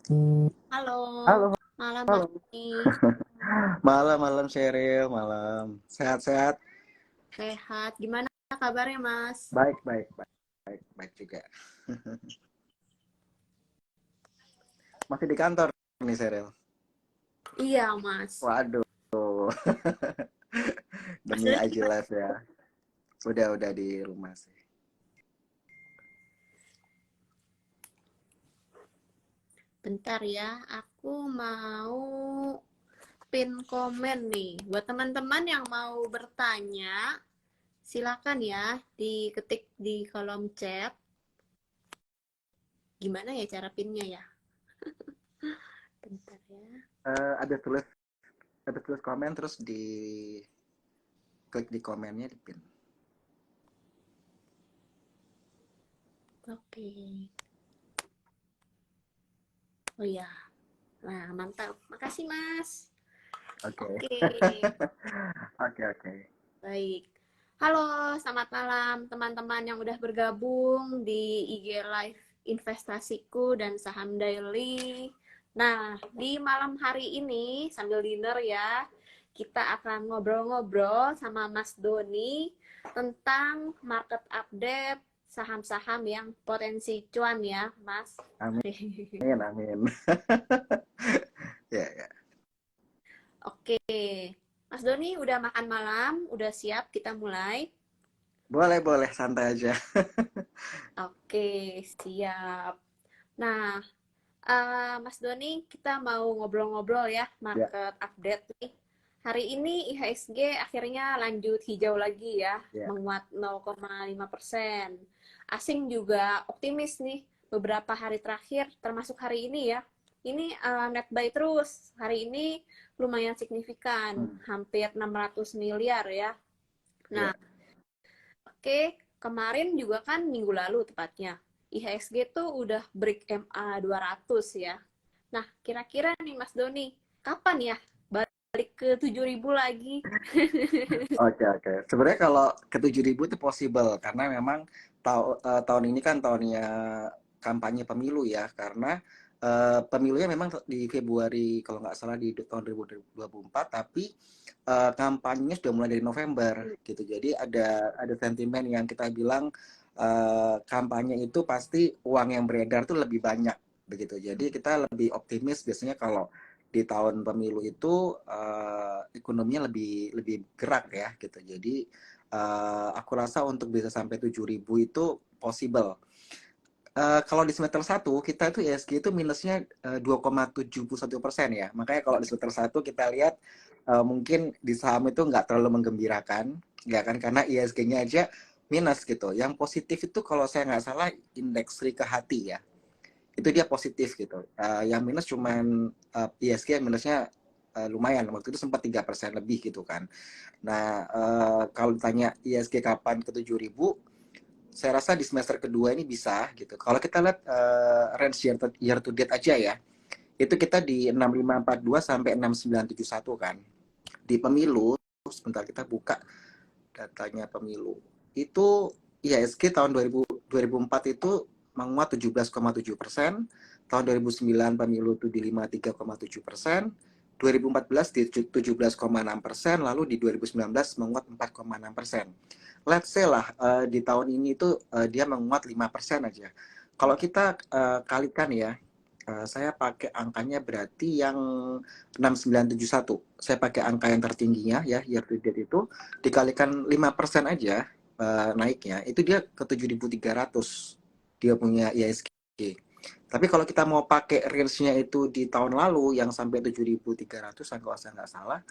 Halo, Halo, malam Mas halo. Doni. Malam, malam Sheryl, malam. Sehat-sehat? Sehat. Gimana kabarnya Mas? Baik, baik, baik, baik, baik juga. Masih di kantor nih Sheryl. Iya Mas. Waduh, Mas demi Doni IG gimana? Live ya. Udah di rumah sih. Bentar ya, aku mau pin komen nih. Buat teman-teman yang mau bertanya, silakan ya diketik di kolom chat. Gimana ya cara pinnya ya? Bentar ya. Eh, ada tulis, ada tulis komen terus di klik di komennya di pin. Oke. Oh iya. Nah, mantap. Makasih Mas. Oke. Oke. Oke, oke. Baik. Halo, selamat malam teman-teman yang udah bergabung di IG Live Investasiku dan Saham Daily. Nah, di malam hari ini sambil dinner ya, kita akan ngobrol-ngobrol sama Mas Doni tentang market update saham-saham yang potensi cuan ya, Mas. Amin, amin. Ya, ya. Oke, Mas Doni udah makan malam, udah siap kita mulai? Boleh, boleh, santai aja. Oke, siap. Nah, Mas Doni, kita mau ngobrol-ngobrol ya, Ya, market update nih. Hari ini IHSG akhirnya lanjut hijau lagi ya, ya. menguat 0,5%. Asing juga optimis nih, beberapa hari terakhir, termasuk hari ini ya. Ini net buy terus, hari ini lumayan signifikan, Hmm, hampir 600 miliar ya. Nah, ya. oke, kemarin juga kan minggu lalu tepatnya. IHSG tuh udah break MA 200 ya. Nah, kira-kira nih Mas Doni, kapan ya balik ke 7.000 lagi? Oke, oke. Sebenarnya kalau ke 7.000 itu possible karena memang tahun ini kan tahunnya kampanye pemilu ya, karena pemilunya memang di Februari kalau nggak salah di tahun 2024, tapi kampanyenya sudah mulai dari November gitu. Jadi ada sentimen yang kita bilang kampanye itu pasti uang yang beredar tuh lebih banyak begitu. Jadi kita lebih optimis biasanya kalau di tahun pemilu itu ekonominya lebih lebih gerak ya gitu. Jadi aku rasa untuk bisa sampai 7.000 itu possible. Kalau di semester satu kita itu ISG itu minusnya 2,71% ya. Makanya kalau di semester satu kita lihat mungkin di saham itu nggak terlalu menggembirakan, ya kan? Karena ISG-nya aja minus gitu. Yang positif itu kalau saya nggak salah indeks Rika Hati ya, itu dia positif gitu. Yang minus cuman ISG minusnya lumayan, waktu itu sempat 3% lebih gitu kan. Nah, kalau ditanya ISG kapan ke 7.000, saya rasa di semester kedua ini bisa gitu. Kalau kita lihat range year to date aja ya, itu kita di 6542 sampai 6971 kan. Di pemilu, sebentar kita buka datanya pemilu. Itu IHSG tahun 2004 itu menguat 17,7%, tahun 2009 pemilu itu di 53,7%, 2014 di 17,6%, lalu di 2019 menguat 4,6%. Let's say lah di tahun ini itu dia menguat 5% aja. Kalau kita kalikan ya, saya pakai angkanya berarti yang 6971. Saya pakai angka yang tertingginya ya, year to date itu dikalikan 5% aja naiknya, itu dia ke 7.300 dia punya ISG. Tapi kalau kita mau pakai range-nya itu di tahun lalu yang sampai 7.300 kalau saya nggak salah,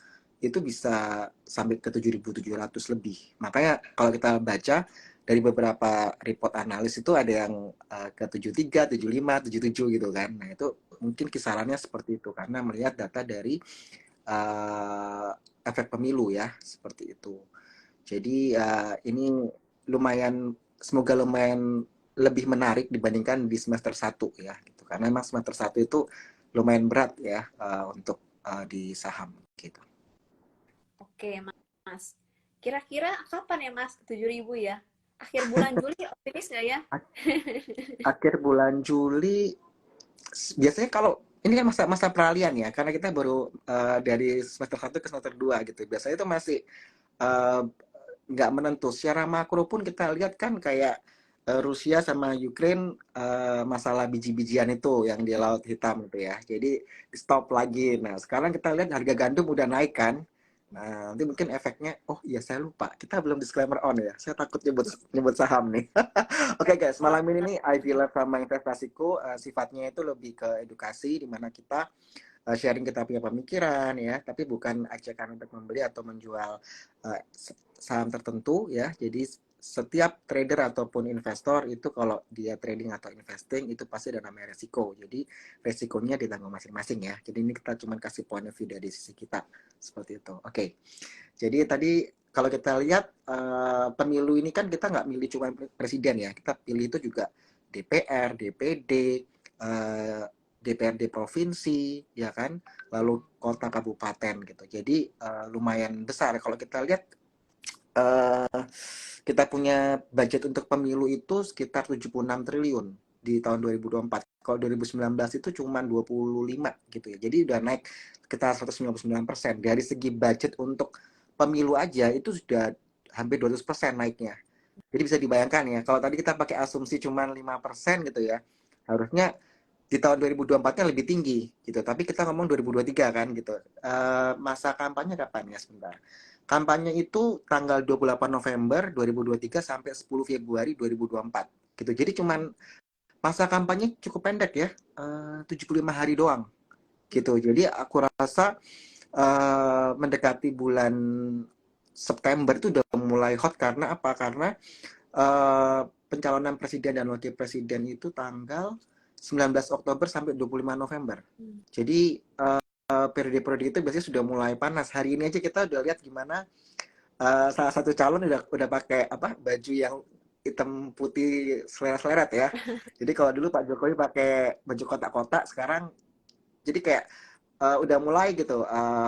itu bisa sampai ke 7.700 lebih. Makanya kalau kita baca dari beberapa report analis itu ada yang ke 73, 75, 77 gitu kan. Nah, itu mungkin kisarannya seperti itu karena melihat data dari uh, efek pemilu ya, seperti itu. Jadi ini lumayan, semoga lumayan lebih menarik dibandingkan di semester satu ya, gitu. Karena memang semester satu itu lumayan berat ya untuk di saham gitu. Oke, Mas. Kira-kira kapan ya Mas ke 7.000 ya? Akhir bulan Juli optimis nggak ya? Akhir bulan Juli biasanya kalau ini kan masa peralihan ya, karena kita baru dari semester 1 ke semester 2 gitu. Biasanya itu masih eh, nggak menentu. Secara makro pun kita lihat kan kayak Rusia sama Ukraine masalah biji-bijian itu yang di Laut Hitam itu ya. Jadi stop lagi. Nah, sekarang kita lihat harga gandum udah naik kan. Nah, nanti mungkin efeknya, oh iya saya lupa, kita belum disclaimer on ya. Saya takut nyebut saham nih. Oke guys, malam ini nih ID Lab sama investasiku sifatnya itu lebih ke edukasi, di mana kita sharing kita punya pemikiran ya, tapi bukan ajakan untuk membeli atau menjual uh, saham tertentu ya. Jadi setiap trader ataupun investor itu kalau dia trading atau investing itu pasti ada namanya resiko. Jadi resikonya ditanggung masing-masing ya. Jadi ini kita cuma kasih point of view dari sisi kita seperti itu. Oke. Jadi tadi kalau kita lihat pemilu ini kan kita nggak milih cuma presiden ya. Kita pilih itu juga DPR, DPD, DPRD provinsi, ya kan, lalu kota kabupaten gitu. Jadi lumayan besar. Kalau kita lihat kita punya budget untuk pemilu itu sekitar 76 triliun di tahun 2024. Kalau 2019 itu cuma 25 gitu ya. Jadi udah naik sekitar 199%. Dari segi budget untuk pemilu aja itu sudah hampir 200% naiknya. Jadi bisa dibayangkan ya, kalau tadi kita pakai asumsi cuma 5% gitu ya, harusnya di tahun 2024-nya lebih tinggi gitu. Tapi kita ngomong 2023 kan gitu. Masa kampanye kapan ya sebentar? Kampanye itu tanggal 28 November 2023 sampai 10 Februari 2024 gitu. Jadi cuman masa kampanye cukup pendek ya, 75 hari doang gitu. Jadi aku rasa mendekati bulan September itu udah mulai hot karena apa? Karena pencalonan presiden dan wakil presiden itu tanggal 19 Oktober sampai 25 November. Jadi periode-periode itu biasanya sudah mulai panas. Hari ini aja kita udah lihat gimana salah satu calon udah pakai apa baju yang hitam putih seleret-seleret ya. Jadi kalau dulu Pak Jokowi pakai baju kotak-kotak, sekarang jadi kayak udah mulai gitu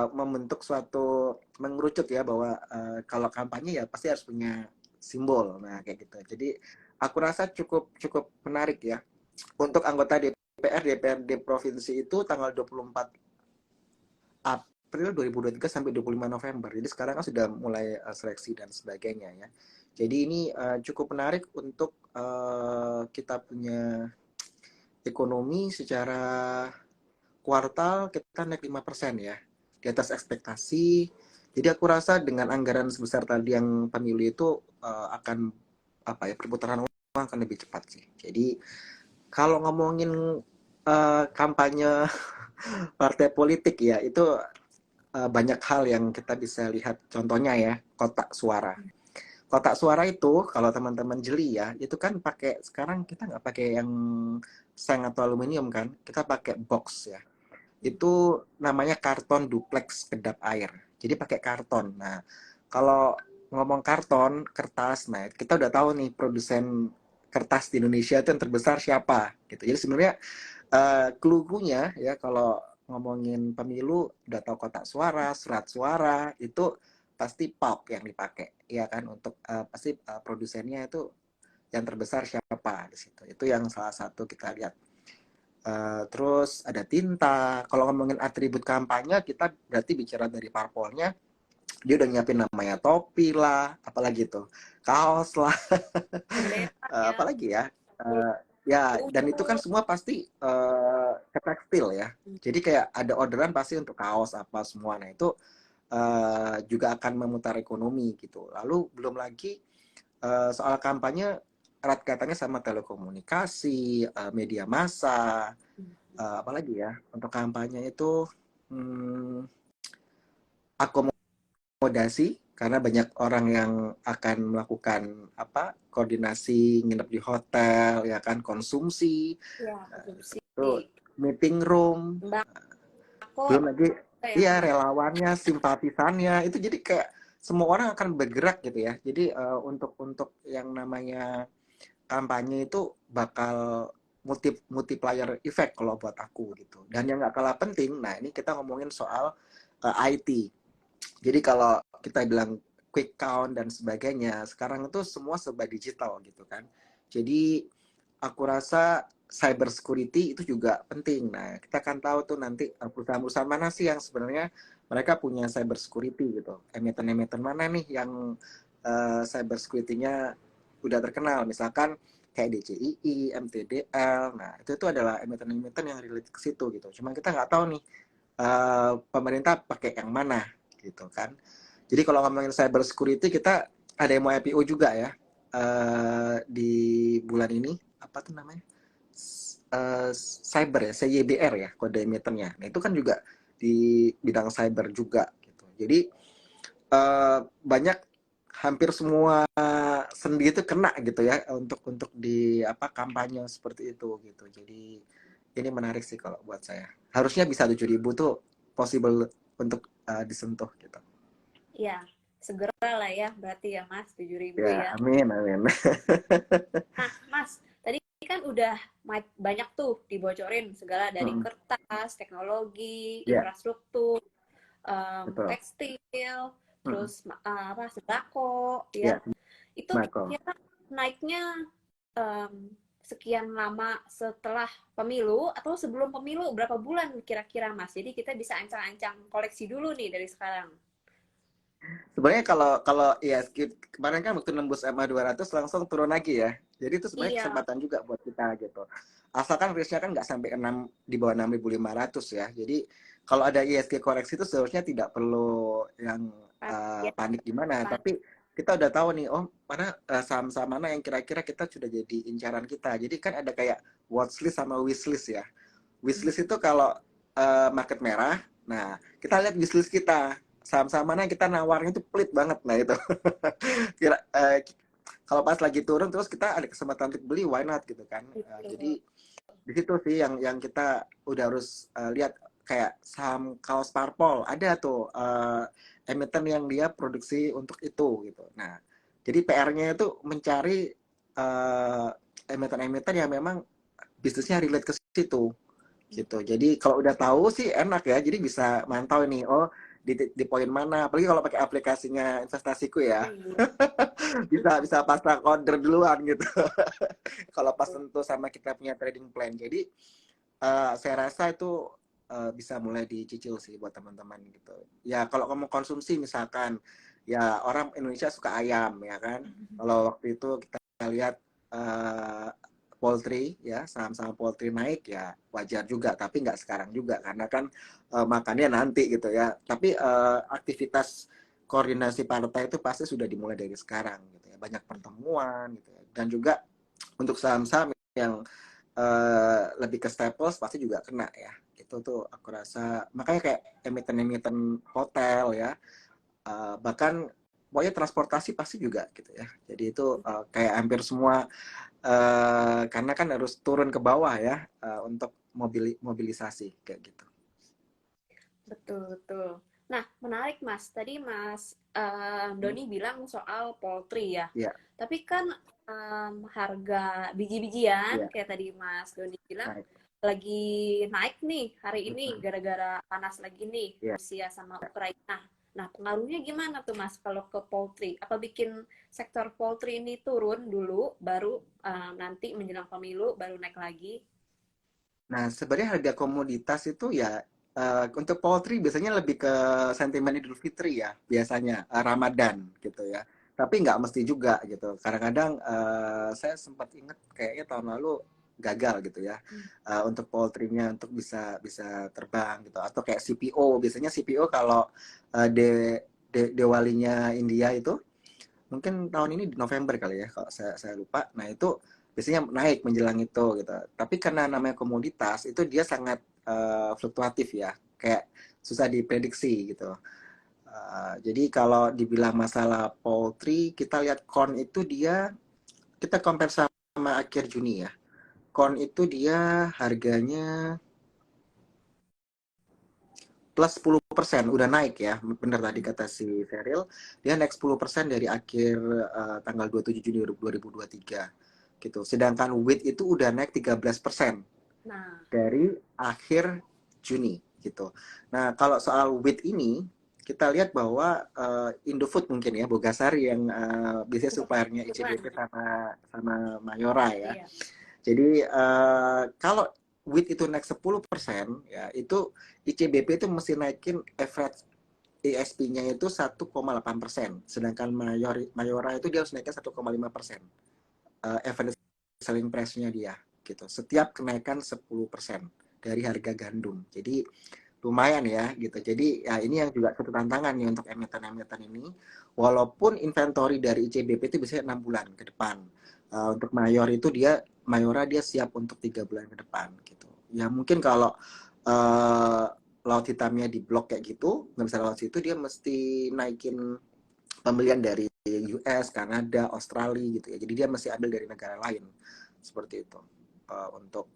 membentuk suatu mengerucut ya bahwa kalau kampanye ya pasti harus punya simbol. Nah kayak gitu. Jadi aku rasa cukup cukup menarik ya untuk anggota DPR DPRD provinsi itu tanggal 24 April 2023 sampai 25 November. Jadi sekarang kan sudah mulai seleksi dan sebagainya ya. Jadi ini cukup menarik untuk kita punya ekonomi secara kuartal kita naik 5% ya. Di atas ekspektasi. Jadi aku rasa dengan anggaran sebesar tadi yang pemilu itu akan apa ya perputaran uang akan lebih cepat sih. Jadi kalau ngomongin kampanye partai politik ya itu banyak hal yang kita bisa lihat contohnya ya kotak suara. Kotak suara itu kalau teman-teman jeli ya itu kan pakai sekarang kita nggak pakai yang seng atau aluminium kan kita pakai box ya itu namanya karton duplex kedap air jadi pakai karton. Nah kalau ngomong karton kertas nah kita udah tahu nih produsen kertas di Indonesia itu yang terbesar siapa gitu. Jadi sebenarnya clue-nya ya kalau ngomongin pemilu udah tahu kotak suara, surat suara itu pasti pulp yang dipakai ya kan untuk pasti produsennya itu yang terbesar siapa di situ. Itu yang salah satu kita lihat. Terus ada tinta. Kalau ngomongin atribut kampanye kita berarti bicara dari parpolnya dia udah nyiapin namanya topi lah, apalagi tuh kaos lah, apalagi ya, ya dan itu kan semua pasti ke tekstil ya. Jadi kayak ada orderan pasti untuk kaos apa semua. Nah itu juga akan memutar ekonomi gitu. Lalu belum lagi soal kampanye erat katanya sama telekomunikasi, media massa, apalagi ya untuk kampanye itu akomodasi karena banyak orang yang akan melakukan apa koordinasi nginep di hotel ya kan konsumsi Ya, konsumsi. itu meeting room belum lagi iya relawannya simpatisannya itu jadi kayak semua orang akan bergerak gitu ya jadi untuk yang namanya kampanye itu bakal multiplier effect kalau buat aku gitu dan yang nggak kalah penting nah ini kita ngomongin soal IT. Jadi kalau kita bilang quick count dan sebagainya, sekarang itu semua serba digital gitu kan. Jadi aku rasa cyber security itu juga penting. Nah, kita akan tahu tuh nanti perusahaan-perusahaan mana sih yang sebenarnya mereka punya cyber security gitu. Emiten-emiten mana nih yang cyber security-nya udah terkenal. Misalkan kayak DCII, MTDL. Nah, itu adalah emiten-emiten yang relate ke situ gitu. Cuma kita nggak tahu nih pemerintah pakai yang mana gitu kan. Jadi kalau ngomongin cyber security, kita ada yang mau IPO juga ya di bulan ini. Apa tuh namanya? Cyber ya, CYBR ya kode emitennya. Nah itu kan juga di bidang cyber juga gitu. Jadi banyak hampir semua sendi itu kena gitu ya untuk di apa kampanye seperti itu gitu. Jadi ini menarik sih kalau buat saya. Harusnya bisa 7.000 tuh possible untuk disentuh gitu. Ya, segera lah ya, berarti ya Mas, 7.000 Ya, ya. amin, amin. Nah, Mas, tadi kan udah banyak tuh dibocorin segala dari kertas, teknologi, Ya, infrastruktur, betul. tekstil, terus apa sembako, Ya, ya. Itu Marco. kira-kira naiknya sekian lama setelah pemilu atau sebelum pemilu berapa bulan kira-kira Mas? Jadi kita bisa ancang-ancang koleksi dulu nih dari sekarang. Sebenarnya kalau kalau ya kemarin kan waktu nembus MA 200 langsung turun lagi ya. Jadi itu sebenarnya Iya, kesempatan juga buat kita gitu. Asalkan risknya kan nggak sampai 6 di bawah 6.500 ya. Jadi kalau ada ISG koreksi itu seharusnya tidak perlu yang ya, panik gimana. Pak. Tapi kita udah tahu nih, oh mana saham-saham mana yang kira-kira kita sudah jadi incaran kita. Jadi kan ada kayak watchlist sama wishlist ya. Wishlist itu kalau market merah, nah kita lihat wishlist kita saham-saham mana yang kita nawarnya itu pelit banget, nah itu kira kalau pas lagi turun terus kita ada kesempatan untuk beli, why not gitu kan. Jadi Gitu. di situ sih yang kita udah harus lihat kayak saham kaos parpol ada tuh emiten yang dia produksi untuk itu gitu. Nah jadi PR-nya itu mencari emiten-emiten yang memang bisnisnya relate ke situ gitu. Jadi kalau udah tahu sih enak ya. Jadi bisa mantau nih, oh di poin mana. Apalagi kalau pakai aplikasinya investasiku ya, Iya. bisa pasang order duluan gitu. Kalau pas tentu sama kita punya trading plan. Jadi saya rasa itu bisa mulai dicicil sih buat teman-teman gitu. Ya kalau kamu konsumsi misalkan, ya orang Indonesia suka ayam ya kan. Kalau waktu itu kita lihat poultry ya, saham-saham poultry naik ya wajar juga, tapi nggak sekarang juga karena kan makannya nanti gitu ya. Tapi aktivitas koordinasi partai itu pasti sudah dimulai dari sekarang gitu ya. Banyak pertemuan gitu ya. Dan juga untuk saham-saham yang lebih ke staples pasti juga kena ya. Itu tuh aku rasa makanya kayak emiten-emiten hotel ya, bahkan pokoknya transportasi pasti juga gitu ya. Jadi itu kayak hampir semua karena kan harus turun ke bawah ya untuk mobilisasi kayak gitu. Betul, betul. Nah, menarik Mas. Tadi Mas Doni bilang soal poultry ya. Iya, Tapi kan harga biji-bijian, iya, kayak tadi Mas Doni bilang, naik. lagi naik nih hari ini gara-gara panas lagi nih Iya. Rusia sama Ukraina. Nah, pengaruhnya gimana tuh Mas kalau ke poultry? Apa bikin sektor poultry ini turun dulu, baru nanti menjelang pemilu baru naik lagi? Nah, sebenarnya harga komoditas itu ya untuk poultry biasanya lebih ke sentimen Idul Fitri ya, biasanya Ramadan gitu ya. Tapi nggak mesti juga gitu. Kadang-kadang saya sempat ingat kayaknya tahun lalu gagal gitu ya untuk poultry-nya untuk bisa bisa terbang gitu. Atau kayak CPO, biasanya CPO kalau Dewalinya India itu mungkin tahun ini di November kali ya kalau saya lupa. Nah itu biasanya naik menjelang itu gitu. Tapi karena namanya komoditas itu dia sangat fluktuatif ya, kayak susah diprediksi gitu. Jadi kalau dibilang masalah poultry, kita lihat corn itu dia kita compare sama akhir Juni ya. Corn itu dia harganya plus 10% udah naik ya, bener tadi kata si Feril, dia naik 10% dari akhir tanggal 27 Juni 2023 gitu. Sedangkan wheat itu udah naik 13% Nah, dari akhir Juni gitu. Nah, kalau soal wheat ini kita lihat bahwa Indofood mungkin ya, Bogasari yang biasanya suppliernya buruan. ICBP sama sama Mayora ya. Iya. Jadi kalau WIT itu naik 10%, ya itu ICBP itu mesti naikin average ISP-nya itu 1,8%, sedangkan Mayora itu dia harus naikin 1,5%. Average selling price-nya dia gitu. Setiap kenaikan 10% dari harga gandum. Jadi lumayan ya gitu. Jadi ya ini yang juga satu tantangan nih untuk emiten-emiten ini. Walaupun inventory dari ICBP itu biasanya 6 bulan ke depan. Untuk Mayora dia siap untuk 3 bulan ke depan gitu. Ya mungkin kalau uh, laut hitamnya di blok kayak gitu, nggak bisa lewat situ, dia mesti naikin pembelian dari US, Kanada, Australia gitu ya. Jadi dia masih ambil dari negara lain seperti itu untuk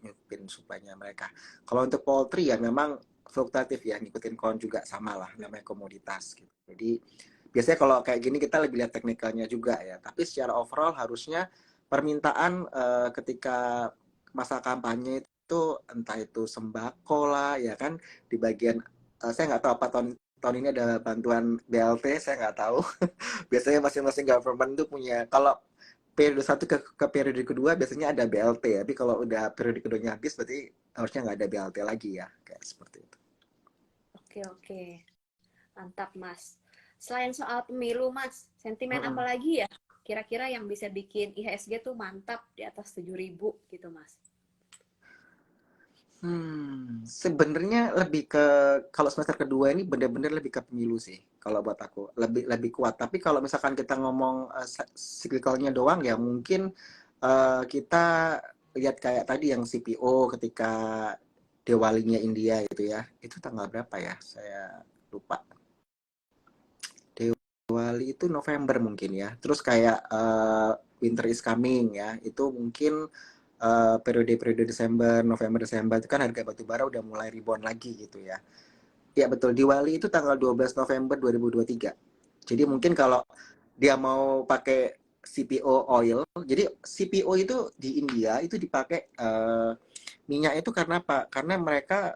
nyupin suplainya mereka. Kalau untuk poultry ya memang fluktuatif ya, ngikutin kon juga sama lah, namanya komoditas gitu. Jadi biasanya kalau kayak gini kita lebih lihat teknikalnya juga ya. Tapi secara overall harusnya permintaan ketika masa kampanye itu entah itu sembako lah ya kan, di bagian saya nggak tahu apa tahun ini ada bantuan BLT, saya nggak tahu. Biasanya masing-masing government tuh punya, kalau periode satu ke periode kedua biasanya ada BLT, tapi kalau udah periode keduanya habis berarti harusnya nggak ada BLT lagi ya, kayak seperti itu. Oke, oke. Mantap, Mas. Selain soal pemilu, Mas, sentimen apa Mm-mm. lagi ya kira-kira yang bisa bikin IHSG tuh mantap di atas 7.000 gitu, Mas? Sebenarnya lebih ke, kalau semester kedua ini benar-benar lebih ke pemilu sih. Kalau buat aku lebih lebih kuat. Tapi kalau misalkan kita ngomong cyclicalnya doang ya mungkin kita lihat kayak tadi yang CPO ketika Dewalinya India itu ya. Itu tanggal berapa ya? Saya lupa. Dewali itu November mungkin ya. Terus kayak Winter is Coming ya. Itu mungkin periode-periode Desember, November, Desember itu kan harga batu bara udah mulai rebound lagi gitu ya. Ya betul, Diwali itu tanggal 12 November 2023. Jadi mungkin kalau dia mau pakai CPO oil, jadi CPO itu di India itu dipakai minyak itu karena apa? Karena mereka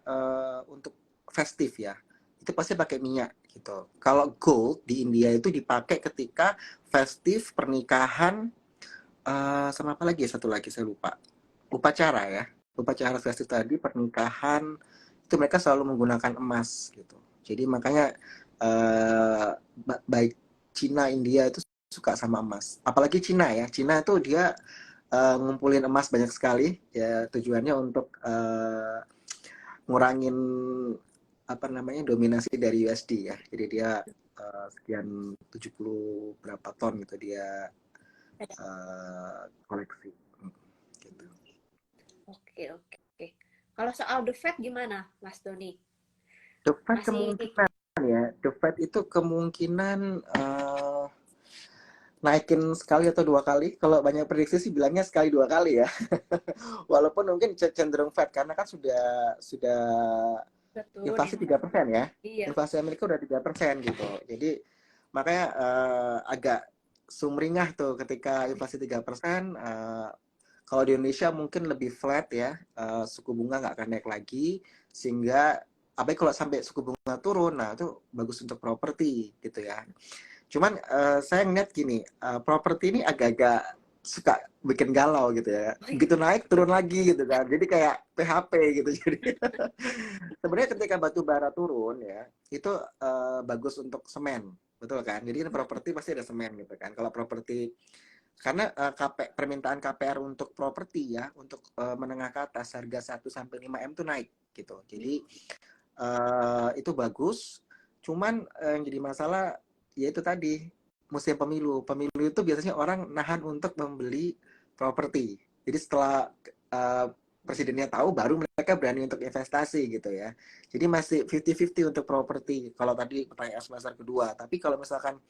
untuk festif ya, itu pasti pakai minyak gitu. Kalau gold di India itu dipakai ketika festif, pernikahan, sama apa lagi ya, satu lagi saya lupa. Upacara ya, upacara festif tadi, pernikahan, itu mereka selalu menggunakan emas gitu. Jadi makanya baik Cina, India itu suka sama emas. Apalagi Cina ya, Cina itu dia ngumpulin emas banyak sekali ya, tujuannya untuk ngurangin apa namanya dominasi dari USD ya. Jadi dia sekian 70 berapa ton gitu dia koleksi gitu. Oke, oke. Kalau soal The Fed gimana, Mas Doni? The Fed Masih kemungkinan ya, The Fed itu kemungkinan naikin sekali atau dua kali. Kalau banyak prediksi sih bilangnya sekali dua kali ya. Walaupun mungkin cenderung Fed karena kan sudah udah turun inflasi inflasi? 3% ya. Iya, Inflasi Amerika udah 3% gitu. Jadi makanya agak sumringah tuh ketika inflasi 3%. Kalau di Indonesia mungkin lebih flat ya, suku bunga nggak akan naik lagi, sehingga apa kalau sampai suku bunga turun, nah itu bagus untuk properti gitu ya. Cuman saya ngeliat gini, properti ini agak-agak suka bikin galau gitu ya. Begitu naik turun lagi gitu kan. Jadi kayak PHP gitu. Jadi sebenarnya ketika batu bara turun ya, itu bagus untuk semen, betul kan? Jadi ini properti pasti ada semen gitu kan. Kalau properti, karena permintaan KPR untuk properti ya, untuk menengah ke atas harga 1 sampai 5 M tuh naik gitu. Jadi itu bagus. Cuman yang jadi masalah ya itu tadi, musim pemilu. Pemilu itu biasanya orang nahan untuk membeli properti. Jadi setelah uh, presidennya tahu baru mereka berani untuk investasi gitu ya. Jadi masih 50-50 untuk properti. Kalau tadi pertanyaan semester kedua, tapi kalau misalkan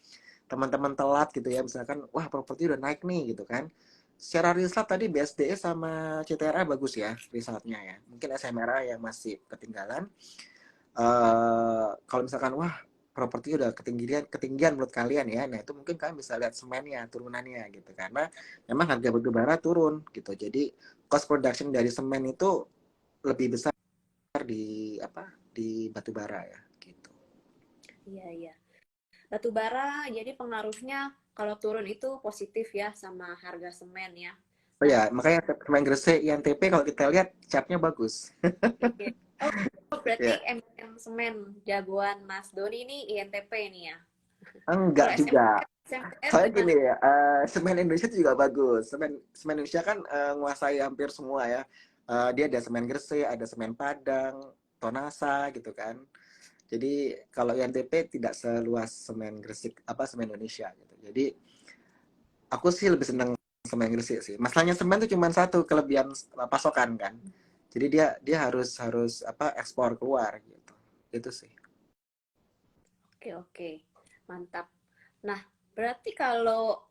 teman-teman telat gitu ya, misalkan wah properti udah naik nih gitu kan. Secara riset tadi BSDE sama CTRA bagus ya risetnya ya. Mungkin SMRA yang masih ketinggalan. Kalau misalkan wah properti udah ketinggian ketinggian menurut kalian ya, nah itu mungkin kalian bisa lihat semennya turunannya gitu, karena memang harga batu bara turun gitu. Jadi cost production dari semen itu lebih besar di apa, di batu bara ya gitu. iya, iya. Batu bara jadi pengaruhnya kalau turun itu positif ya sama harga semen ya. Oh ya, makanya semen Gresik INTP kalau kita lihat capnya bagus. Oke. Oh, berarti Ya, semen jagoan Mas Doni ini INTP nih ya. enggak Kalau juga. SMPN Soalnya gimana? gini ya, semen Indonesia itu juga bagus. Semen Indonesia kan menguasai hampir semua ya. Dia ada semen Gresik, ada semen Padang, Tonasa gitu kan. Jadi kalau INTP tidak seluas semen Gresik apa semen Indonesia gitu. Jadi aku sih lebih senang semen Gresik sih. Masalahnya semen itu cuma satu kelebihan pasokan kan. Jadi dia dia harus harus apa ekspor keluar gitu. Itu sih. Oke, oke. Mantap. Nah, berarti kalau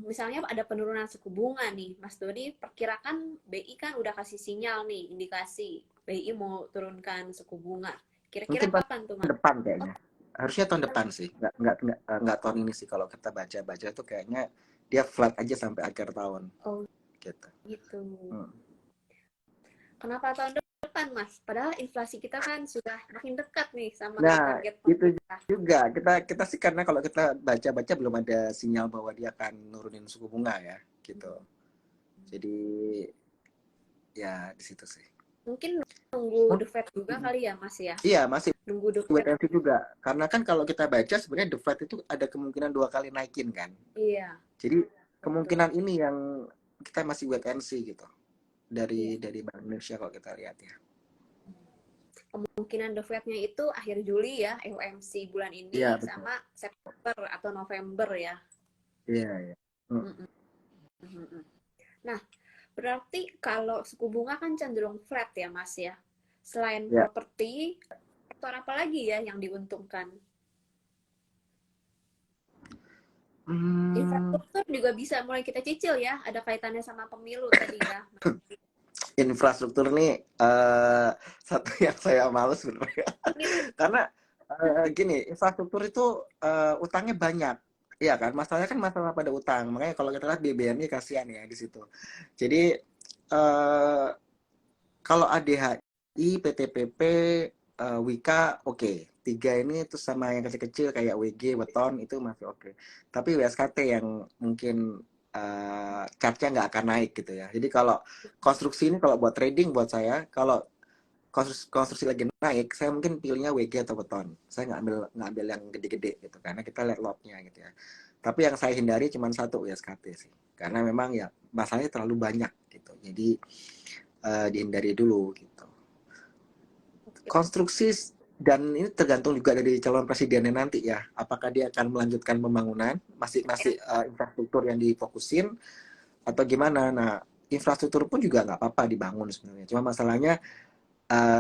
misalnya ada penurunan suku bunga nih, Mas Doni perkirakan BI kan udah kasih sinyal nih, indikasi BI mau turunkan suku bunga. Mungkin Kira-kira tahun kapan tuh, Mas? depan Oh, kayaknya. Harusnya tahun tahun depan sih. Nggak tahun ini sih kalau kita baca-baca tuh kayaknya dia flat aja sampai akhir tahun oh, gitu. gitu. Hmm. Kenapa tahun depan, Mas? Padahal inflasi kita kan sudah makin dekat nih sama Nah, target itu pemerintah. juga kita kita sih karena kalau kita baca-baca belum ada sinyal bahwa dia akan nurunin suku bunga ya gitu. Jadi ya di situ sih. Mungkin nunggu Hmm. The Fed juga kali ya, Mas ya? Iya, masih Nunggu The wait Fed. and see juga. Karena kan kalau kita baca sebenarnya The Fed itu ada kemungkinan 2 kali naikin kan. Iya, Jadi betul. kemungkinan ini yang kita masih wait and see gitu. Iya. Dari Bank Indonesia kalau kita lihat ya. Kemungkinan The Fed-nya itu akhir Juli ya, FOMC bulan Iya, ini, betul. sama September atau November ya. Iya, iya. Hmm. Mm-mm, mm-mm. Nah, berarti kalau suku bunga kan cenderung flat ya, Mas ya. Selain Ya. properti, sektor apa lagi ya yang diuntungkan? Hmm, Infrastruktur juga bisa mulai kita cicil ya, ada kaitannya sama pemilu tadi ya. infrastruktur nih satu yang saya males sebenarnya. Karena gini, infrastruktur itu utangnya banyak. Iya kan, masalahnya kan masalah pada utang. Makanya kalau kita lihat BBM-nya kasihan ya di situ. Jadi eh, kalau ADHI, PTPP, Wika, oke. Tiga ini itu sama yang kecil-kecil kayak WG, Weton itu masih oke. Tapi WSKT yang mungkin charge-nya nggak akan naik gitu ya. Jadi kalau konstruksi ini kalau buat trading buat saya, kalau konstruksi lagi naik, saya mungkin pilihnya WG atau Weton. Saya nggak ambil yang gede-gede gitu, karena kita lihat lotnya gitu ya. Tapi yang saya hindari cuma satu WSKT sih, karena memang ya masalahnya terlalu banyak gitu. Jadi dihindari dulu gitu. Oke, Konstruksi dan ini tergantung juga dari calon presidennya nanti ya. Apakah dia akan melanjutkan pembangunan, masih masih infrastruktur yang difokusin atau gimana. Nah, infrastruktur pun juga nggak apa-apa dibangun sebenarnya. Cuma masalahnya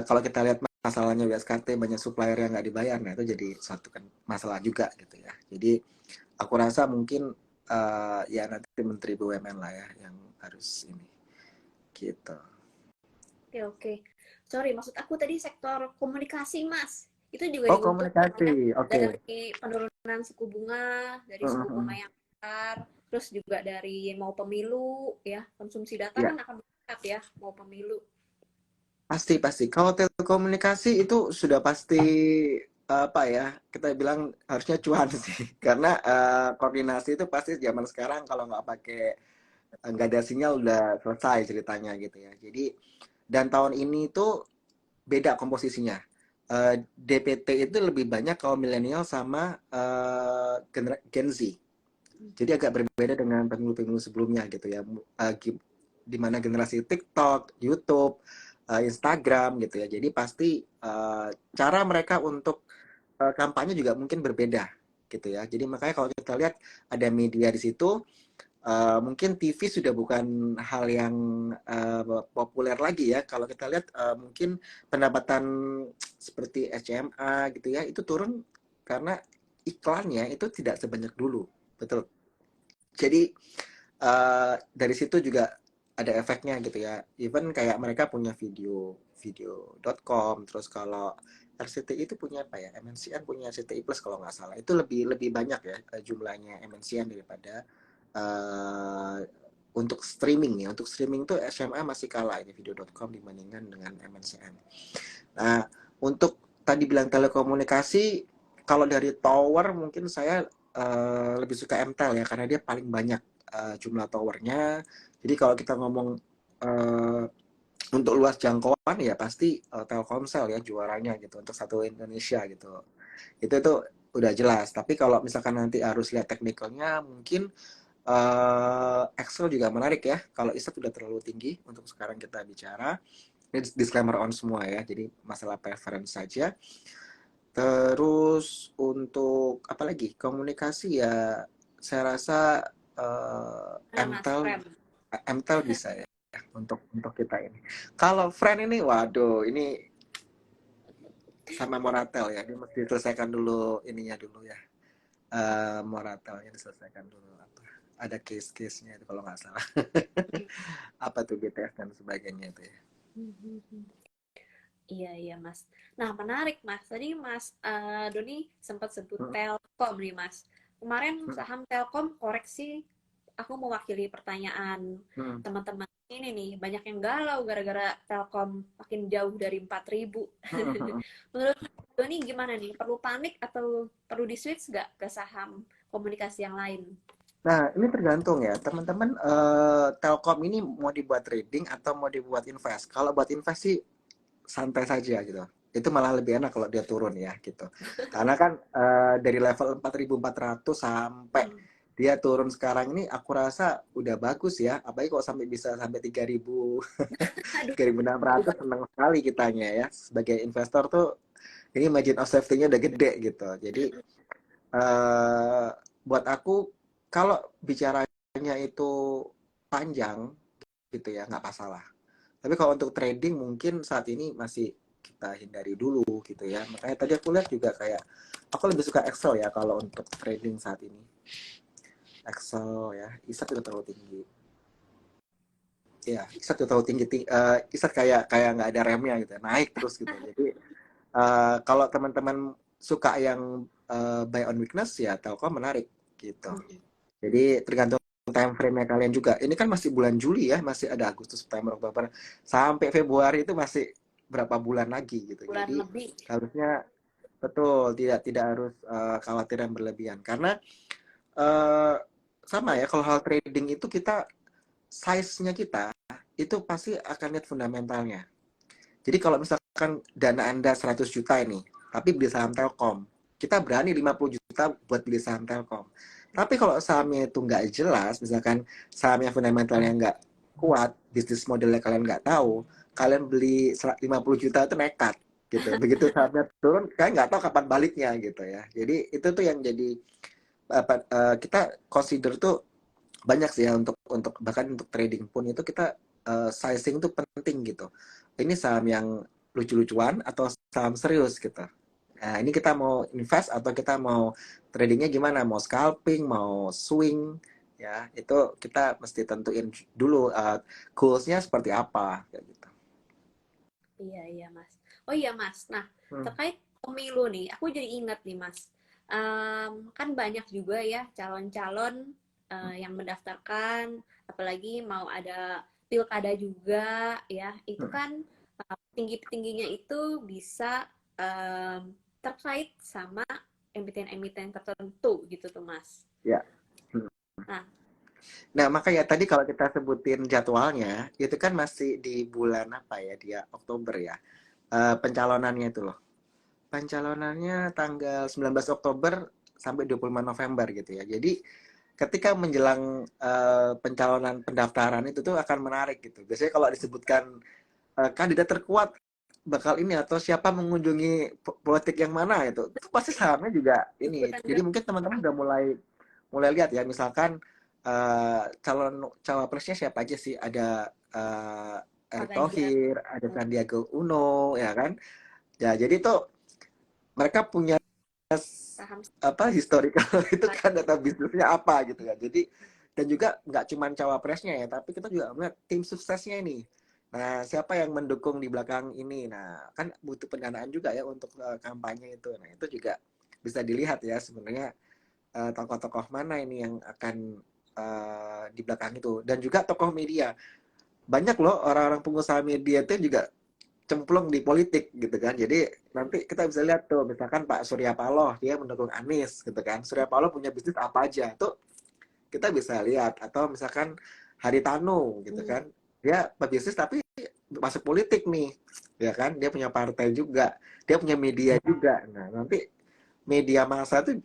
kalau kita lihat masalahnya WSKT banyak supplier yang nggak dibayar, nah itu jadi suatu kan masalah juga gitu ya. Jadi aku rasa mungkin ya nanti Menteri BUMN lah ya yang harus ini gitu. oke, oke. Sorry, maksud aku tadi sektor komunikasi, Mas. Itu juga Oh diuntungkan ya komunikasi, oke. Okay. dari penurunan suku bunga, dari suku bunga yang besar, terus juga dari mau pemilu ya, konsumsi data Ya kan akan meningkat ya, mau pemilu. pasti pasti. Kalau telekomunikasi itu sudah pasti apa ya kita bilang harusnya cuan sih karena koordinasi itu pasti zaman sekarang kalau nggak pakai nggak ada sinyal udah selesai ceritanya gitu ya. Jadi dan tahun ini tuh beda komposisinya. DPT itu lebih banyak kaum milenial sama Gen Z. Jadi agak berbeda dengan pemilu-pemilu sebelumnya gitu ya. Di mana generasi TikTok, YouTube, Instagram gitu ya. Jadi pasti cara mereka untuk kampanye juga mungkin berbeda gitu ya. Jadi makanya kalau kita lihat ada media di situ, mungkin TV sudah bukan hal yang populer lagi ya. Kalau kita lihat mungkin pendapatan seperti SCMA gitu ya, itu turun karena iklannya itu tidak sebanyak dulu. Betul. Jadi dari situ juga ada efeknya gitu ya. Even kayak mereka punya video.com, terus kalau RCTI itu punya apa ya? MNCN punya RCTI Plus kalau nggak salah. Itu lebih lebih banyak ya jumlahnya MNCN daripada uh, untuk streaming ya. Untuk streaming tuh SMA masih kalah ini video.com dibandingkan dengan MNCN. Nah, untuk tadi bilang telekomunikasi, kalau dari tower mungkin saya lebih suka MTEL ya karena dia paling banyak jumlah towernya, Jadi kalau kita ngomong uh, untuk luas jangkauan ya pasti Telkomsel ya juaranya gitu untuk satu Indonesia gitu. Itu udah jelas. Tapi kalau misalkan nanti harus lihat teknikalnya mungkin Excel juga menarik ya. Kalau ISET udah terlalu tinggi untuk sekarang kita bicara. Ini disclaimer on semua ya. Jadi masalah preference saja. Terus untuk apa lagi? Komunikasi ya saya rasa Nah, Mas MTEL Prem. MTEL bisa ya untuk kita ini. Kalau friend ini waduh ini sama Moratel ya. Ini mesti diselesaikan dulu ininya dulu ya. Moratelnya diselesaikan dulu apa. Ada case-case-nya itu kalau nggak salah. Apa tuh BTS dan sebagainya itu ya. Iya, iya, Mas. Nah, menarik, Mas. Tadi Mas Doni sempat sebut Hmm, Telkom nih, Mas. Kemarin hmm, saham Telkom koreksi, aku mewakili pertanyaan hmm. teman-teman ini nih. Banyak yang galau gara-gara Telkom makin jauh dari 4.000. Hmm, hmm. Menurut Mas Doni gimana nih? Perlu panik atau perlu di-switch nggak ke saham komunikasi yang lain? Nah, ini tergantung ya, teman-teman. Telkom ini mau dibuat trading atau mau dibuat invest. Kalau buat invest sih santai saja gitu. Itu malah lebih enak kalau dia turun ya gitu. Karena kan dari level 4.400 sampai Hmm. dia turun sekarang ini aku rasa udah bagus ya. Apalagi kok sampai bisa sampai 3.000 Aduh, 3.600 senang sekali kitanya ya. Sebagai investor tuh ini margin of safety-nya udah gede gitu. Jadi eh, buat aku kalau bicaranya itu panjang gitu ya nggak masalah. Tapi kalau untuk trading mungkin saat ini masih kita hindari dulu gitu ya. Makanya tadi aku lihat juga kayak aku lebih suka Excel ya kalau untuk trading saat ini. Excel ya, ISAT udah terlalu tinggi. Ya, ISAT udah terlalu tinggi. ISAT kayak kayak nggak ada remnya gitu, naik terus gitu. Jadi kalau teman-teman suka yang buy on weakness ya Telkom menarik gitu. Jadi tergantung time frame-nya kalian juga. Ini kan masih bulan Juli ya, masih ada Agustus, September, Oktober, sampai Februari itu masih berapa bulan lagi gitu. bulan Jadi lebih. harusnya betul tidak tidak harus khawatir yang berlebihan karena eh, sama ya kalau hal trading itu kita size-nya kita itu pasti akan lihat fundamentalnya. Jadi kalau misalkan dana Anda 100 juta ini, tapi beli saham Telkom, kita berani 50 juta buat beli saham Telkom. Tapi kalau sahamnya itu nggak jelas, misalkan sahamnya fundamentalnya nggak kuat, bisnis modelnya kalian nggak tahu, kalian beli 50 juta itu nekat gitu. Begitu sahamnya turun, kalian nggak tahu kapan baliknya gitu ya. Jadi itu tuh yang jadi kita consider tuh banyak sih ya untuk bahkan untuk trading pun itu kita sizing tuh penting gitu. Ini saham yang lucu-lucuan atau saham serius gitu. Nah, ini kita mau invest atau kita mau tradingnya gimana? Mau scalping, mau swing, ya itu kita mesti tentuin dulu goalsnya seperti apa, kayak gitu. Iya, iya, Mas. Oh iya, Mas. Nah, Hmm. terkait pemilu nih, aku jadi ingat nih, Mas. Kan banyak juga ya calon-calon yang mendaftarkan, apalagi mau ada pilkada juga, ya. Itu Hmm. kan tinggi-tingginya itu bisa terkait sama emiten-emiten tertentu gitu tuh, Mas. Ya. Hmm. Nah, Nah, makanya tadi kalau kita sebutin jadwalnya, itu kan masih di bulan apa ya? Dia Oktober ya. Pencalonannya itu loh. Pencalonannya tanggal 19 Oktober sampai 25 November gitu ya. Jadi ketika menjelang pencalonan pendaftaran itu tuh akan menarik gitu. Biasanya kalau disebutkan kandidat terkuat bakal ini atau siapa mengunjungi politik yang mana itu pasti sahamnya juga ini. ikutan Jadi mungkin teman-teman udah mulai mulai lihat ya misalkan calon cawapresnya siapa aja sih ada Pak Erick Ganjar Thohir, ada Sandiaga Uno ya kan. Ya jadi tuh mereka punya saham apa historical itu saham. kan data bisnisnya apa gitu kan. Jadi dan juga nggak cuma cawapresnya ya, tapi kita juga melihat tim suksesnya ini. Nah, siapa yang mendukung di belakang ini? Nah, kan butuh pendanaan juga ya untuk kampanye itu. Nah, itu juga bisa dilihat ya sebenarnya tokoh-tokoh mana ini yang akan di belakang itu. Dan juga tokoh media. Banyak loh orang-orang pengusaha media itu juga cemplung di politik gitu kan. Jadi nanti kita bisa lihat tuh misalkan Pak Surya Paloh dia mendukung Anies gitu kan. Surya Paloh punya bisnis apa aja tuh kita bisa lihat atau misalkan Haritanu gitu kan. Dia pebisnis tapi masuk politik nih, ya kan? Dia punya partai juga, dia punya media juga. Nah, nanti media massa itu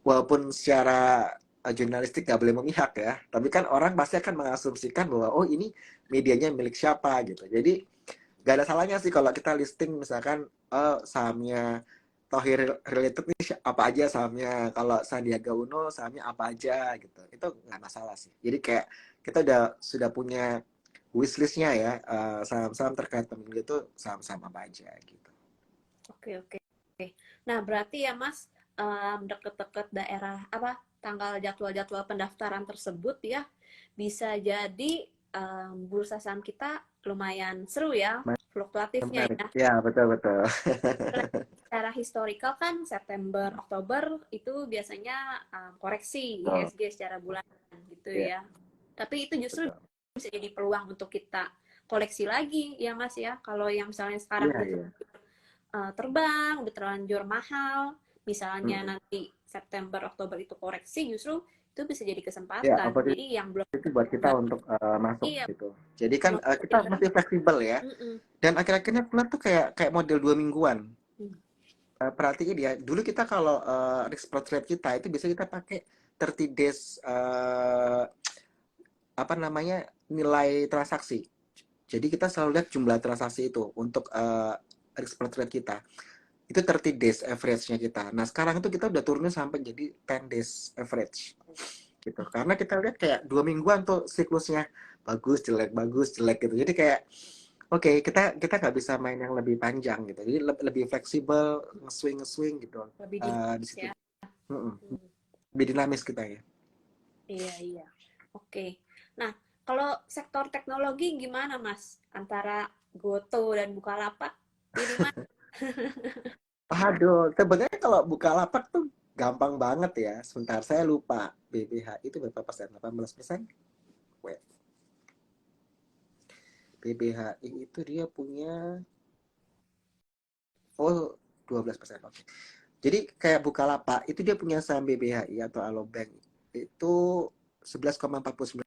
walaupun secara jurnalistik nggak boleh memihak ya, tapi kan orang pasti akan mengasumsikan bahwa oh ini medianya milik siapa gitu. Jadi nggak ada salahnya sih kalau kita listing misalkan sahamnya Thohir related nih apa aja sahamnya, kalau Sandiaga Uno sahamnya apa aja gitu, itu nggak masalah sih. Jadi kayak kita sudah punya wishlistnya ya, saham-saham terkait pemilu itu saham-saham apa aja gitu. Oke, oke. Nah, berarti ya Mas, deket-deket daerah apa tanggal jadwal-jadwal pendaftaran tersebut ya, bisa jadi bursa saham kita lumayan seru ya, fluktuatifnya Menarik. ya. Ya, betul betul. Secara historical kan September, Oktober itu biasanya koreksi Betul. IHSG secara bulanan gitu Ya, ya. Tapi itu justru betul. bisa jadi peluang untuk kita koleksi lagi ya Mas ya. Kalau yang misalnya sekarang Iya, udah iya. terbang, udah terlanjur mahal, misalnya Mm-mm. nanti September, Oktober itu koreksi, justru itu bisa jadi Ya, kesempatan. opportunity Jadi yang belum buat kita untuk masuk iya, gitu. Jadi kan belum kita pinter. masih fleksibel ya. Mm-mm. Dan akhir-akhirnya flat tuh kayak kayak model 2 mingguan. Hmm. Perhatiin ya, dulu kita kalau risk plot rate kita itu bisa kita pakai 30 days apa namanya nilai transaksi. Jadi kita selalu lihat jumlah transaksi itu untuk risk plot rate kita. Itu 30 days average-nya kita. Nah, sekarang itu kita udah turunin sampai jadi 10 days average. Gitu. Karena kita lihat kayak 2 mingguan tuh siklusnya bagus jelek gitu. Jadi kayak oke, kita nggak bisa main yang lebih panjang gitu. Jadi lebih fleksibel, nge-swing gitu. Lebih Di dinamis situ. ya. Mm-mm. Hmm. Lebih dinamis kita ya. Iya, iya. Oke. Nah, kalau sektor teknologi gimana, Mas? Antara Goto dan Bukalapak, pilih mana? Aduh, sebenarnya kalau Bukalapak tuh gampang banget ya. Sebentar, saya lupa. BBHI itu berapa persen? 18%? Wait. BBHI itu dia punya oh 12%. Oke. Jadi kayak Bukalapak itu dia punya saham BBHI atau Alobank itu 11,49%.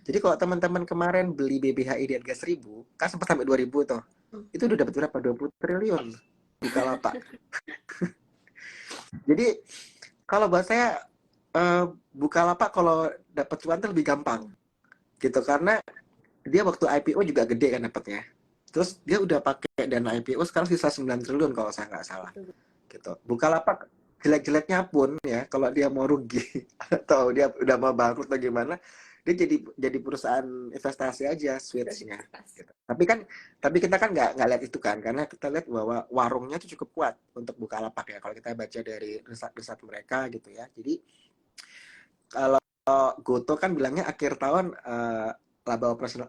Jadi kalau teman-teman kemarin beli BBHI di harga 1.000, kan sempat sampai 2.000 tuh. Itu udah dapat berapa? 20 triliun Bukalapak. Jadi kalau buat saya Bukalapak kalau dapat cuan itu lebih gampang gitu karena dia waktu IPO juga gede kan dapatnya. Terus dia udah pakai dana IPO sekarang sisa 9 triliun kalau saya nggak salah. Gitu. Bukalapak jelek-jeleknya pun ya kalau dia mau rugi atau dia udah mau bangkrut atau gimana, dia jadi perusahaan investasi aja switch-nya. Gitu. Tapi kita kan nggak lihat itu kan karena kita lihat bahwa warungnya itu cukup kuat untuk Bukalapak ya kalau kita baca dari riset mereka gitu ya. Jadi kalau Goto kan bilangnya akhir tahun laba operasional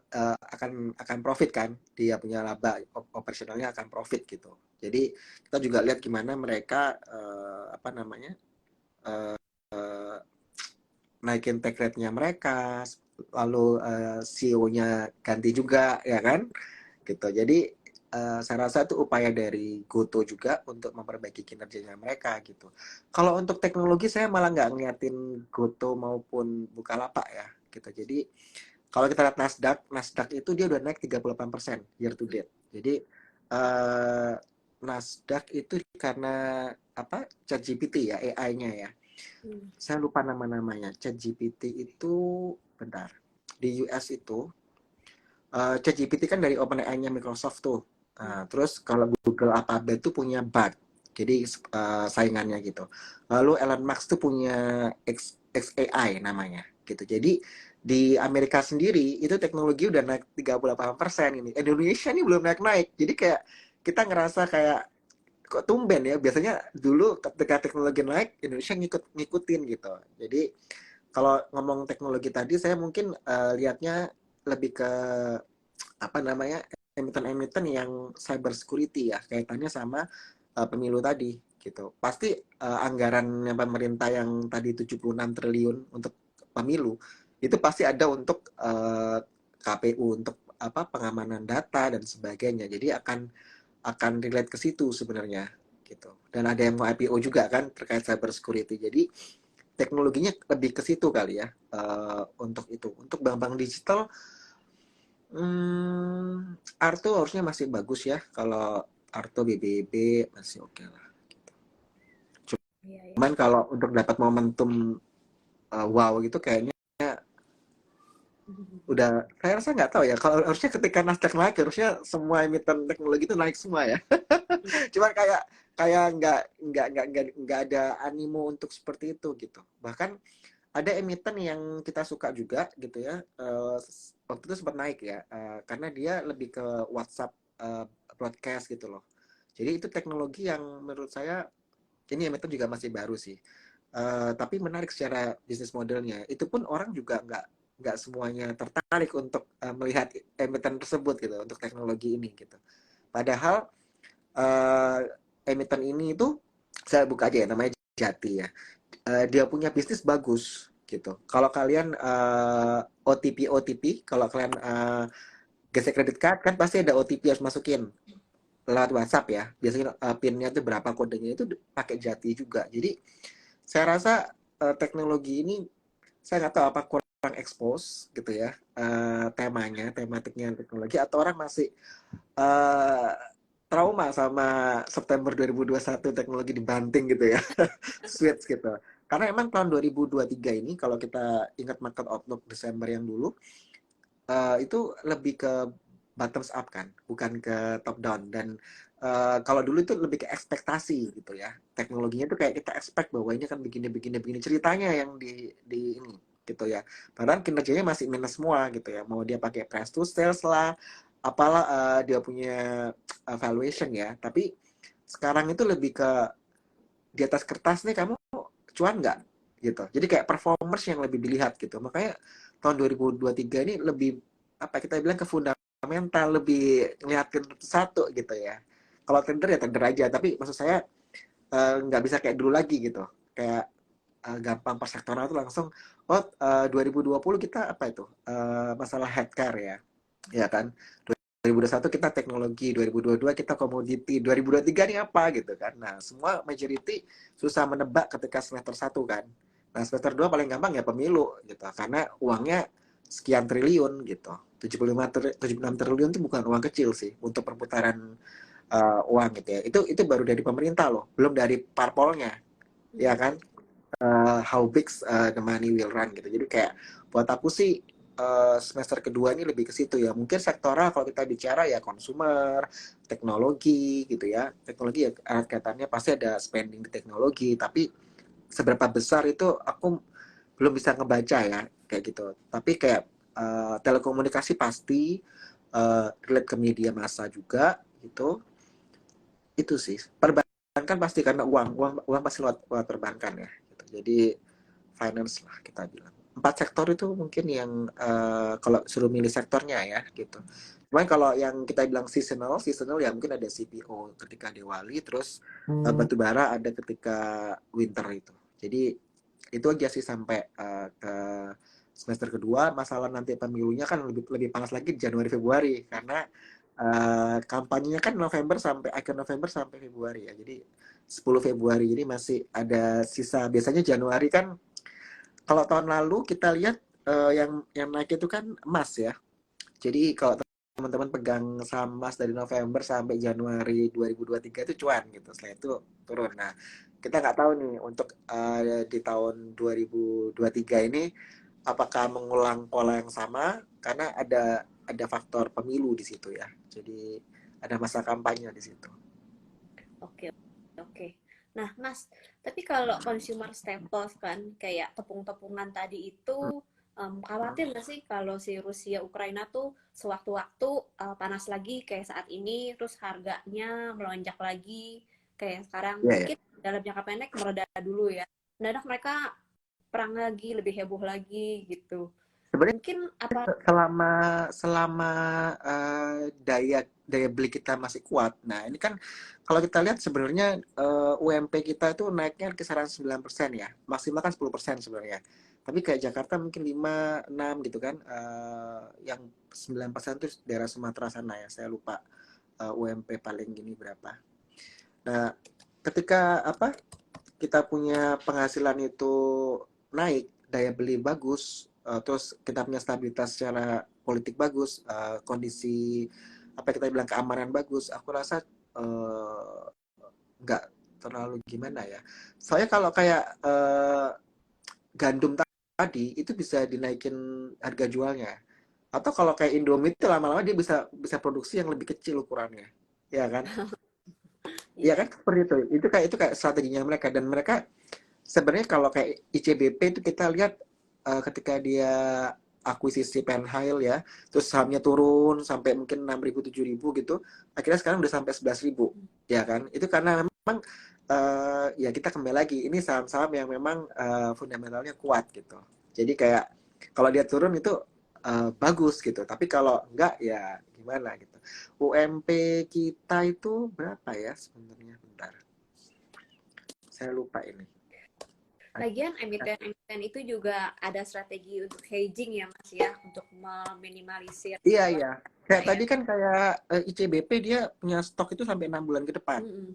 akan profit kan, dia punya laba operasionalnya akan profit gitu. Jadi kita juga lihat gimana mereka apa namanya naikin take rate-nya mereka, lalu CEO-nya ganti juga ya kan, gitu. Jadi saya rasa itu upaya dari Goto juga untuk memperbaiki kinerjanya mereka gitu. Kalau untuk teknologi saya malah nggak ngeliatin Goto maupun Bukalapak ya gitu. Jadi kalau kita lihat Nasdaq itu dia udah naik 38% year to date. Jadi Nasdaq itu karena apa? ChatGPT ya, AI-nya ya. Saya lupa nama-namanya. ChatGPT itu bentar. Di US itu ChatGPT kan dari OpenAI-nya Microsoft tuh. Terus kalau Google Alphabet tuh punya Bard. Jadi saingannya gitu. Lalu Elon Musk tuh punya XAI namanya gitu. Jadi di Amerika sendiri itu teknologi udah naik 38% ini. Indonesia nih belum naik-naik. Jadi kayak kita ngerasa kayak kok tumben ya. Biasanya dulu ketika teknologi naik Indonesia ngikutin gitu. Jadi kalau ngomong teknologi tadi saya mungkin lihatnya lebih ke apa namanya emiten-emiten yang cyber security ya kaitannya sama pemilu tadi gitu. Pasti anggaran yang pemerintah yang tadi 76 triliun untuk pemilu itu pasti ada untuk KPU untuk apa pengamanan data dan sebagainya. Jadi akan relate ke situ sebenarnya gitu. Dan ada yang mau IPO juga kan terkait cyber security. Jadi teknologinya lebih ke situ kali ya, untuk itu. Untuk bank-bank digital, Arto harusnya masih bagus ya. Kalau Arto BBB masih oke lah. Iya, iya. Cuman kalau untuk dapat momentum wow gitu kayaknya udah, saya rasa nggak tahu ya. Kalau harusnya ketika Nasdaq naik harusnya semua emiten teknologi itu naik semua ya. Cuman kayak kayak nggak ada animo untuk seperti itu gitu. Bahkan ada emiten yang kita suka juga gitu ya, waktu itu sempat naik ya, karena dia lebih ke WhatsApp, broadcast gitu loh. Jadi itu teknologi yang menurut saya ini emiten juga masih baru sih. Tapi menarik secara bisnis modelnya. Itu pun orang juga nggak semuanya tertarik untuk melihat emiten tersebut gitu, untuk teknologi ini gitu. Padahal uh, emiten ini itu saya buka aja ya, namanya Jati ya. Dia punya bisnis bagus gitu. Kalau kalian OTP, kalau kalian gesek kredit card kan pasti ada OTP harus masukin lewat WhatsApp ya. Biasanya PIN-nya itu berapa, kodenya itu pakai Jati juga. Jadi saya rasa teknologi ini saya nggak tahu apa kurang expose gitu ya, tematiknya teknologi, atau orang masih uh, trauma sama September 2021 teknologi dibanting gitu ya. Switch gitu. Karena emang tahun 2023 ini kalau kita ingat market outlook Desember yang dulu, itu lebih ke bottoms up kan, bukan ke top down. Dan kalau dulu itu lebih ke ekspektasi gitu ya. Teknologinya itu kayak kita expect bahwa ini kan begini begini begini ceritanya yang di ini gitu ya. Padahal kinerjanya masih minus semua gitu ya. Mau dia pakai price to sales lah, apalah dia punya valuation ya. Tapi sekarang itu lebih ke di atas kertas nih kamu cuan nggak gitu. Jadi kayak performance yang lebih dilihat gitu. Makanya tahun 2023 ini lebih apa kita bilang ke fundamental, lebih ngeliatin satu gitu ya. Kalau tender ya tender aja, tapi maksud saya nggak bisa kayak dulu lagi gitu. Kayak gampang per sektoral itu langsung, oh 2020 kita apa itu, masalah healthcare ya, ya kan. 2021 kita teknologi, 2022 kita komoditi, 2023 ini apa gitu kan. Nah, semua majority susah menebak ketika semester 1 kan. Nah, semester 2 paling gampang ya pemilu gitu. Karena uangnya sekian triliun gitu. 76 triliun itu bukan uang kecil sih untuk perputaran uang gitu ya. Itu baru dari pemerintah loh, belum dari parpolnya, ya kan? How big the money will run gitu. Jadi kayak buat aku sih semester kedua ini lebih ke situ ya. Mungkin sektoral kalau kita bicara ya consumer, teknologi gitu ya. Teknologi ya kaitannya pasti ada spending di teknologi, tapi seberapa besar itu aku belum bisa ngebaca ya kayak gitu. Tapi kayak telekomunikasi pasti, relate ke media massa juga gitu. Itu sih. Perbankan pasti karena uang pasti lewat perbankan ya gitu. Jadi finance lah kita bilang. 4 sektor itu mungkin yang kalau suruh milih sektornya ya gitu. Cuman kalau yang kita bilang seasonal ya mungkin ada CPO ketika Diwali, terus batu bara ada ketika winter itu. Jadi itu aja sih sampai ke semester kedua. Masalah nanti pemilunya kan lebih lebih panas lagi di Januari Februari karena kampanyenya kan November sampai akhir November sampai Februari ya. Jadi 10 Februari ini masih ada sisa. Biasanya Januari kan kalau tahun lalu kita lihat yang naik itu kan emas ya. Jadi kalau teman-teman pegang saham emas dari November sampai Januari 2023 itu cuan gitu. Setelah itu turun. Nah, kita nggak tahu nih untuk di tahun 2023 ini apakah mengulang pola yang sama karena ada faktor pemilu di situ ya. Jadi ada masa kampanye di situ. Oke, oke. Nah, Mas, tapi kalau consumer staples kan kayak tepung-tepungan tadi itu khawatir nggak sih kalau si Rusia Ukraina tuh sewaktu-waktu panas lagi kayak saat ini, terus harganya melonjak lagi kayak sekarang Iya ya. mungkin dalam jangka pendek mereda dulu ya. Mendadak mereka perang lagi, lebih heboh lagi gitu. Sebenarnya Mungkin apa? selama selama daya daya beli kita masih kuat. Nah, ini kan kalau kita lihat sebenarnya UMP kita itu naiknya kisaran 9% ya. Maksimal kan 10% sebenarnya. Tapi kayak Jakarta mungkin 5 6 gitu kan. Yang 9% itu daerah Sumatera sana ya. Saya lupa UMP paling gini berapa. Nah, ketika apa kita punya penghasilan itu naik, daya beli bagus, terus kita punya stabilitas secara politik bagus, kondisi apa yang kita bilang keamanan bagus, aku rasa nggak terlalu gimana ya. Soalnya kalau kayak gandum tadi itu bisa dinaikin harga jualnya. Atau kalau kayak Indomie itu lama-lama dia bisa bisa produksi yang lebih kecil ukurannya, ya kan? Iya Iya. kan seperti itu kayak strateginya mereka dan mereka sebenarnya kalau kayak ICBP itu kita lihat ketika dia akuisisi Penhile ya, terus sahamnya turun sampai mungkin 6.000 7.000 gitu, akhirnya sekarang udah sampai 11.000, ya kan? Itu karena memang ya kita kembali lagi ini saham-saham yang memang fundamentalnya kuat gitu. Jadi kayak kalau dia turun itu bagus gitu, tapi kalau enggak ya gimana gitu. UMP kita itu berapa ya sebenarnya? Bentar, saya lupa ini. Lagian emiten-emiten itu juga ada strategi untuk hedging ya Mas ya, untuk meminimalisir Iya, iya. Kayak ya. tadi kan kayak ICBP dia punya stok itu sampai 6 bulan ke depan. Mm-mm.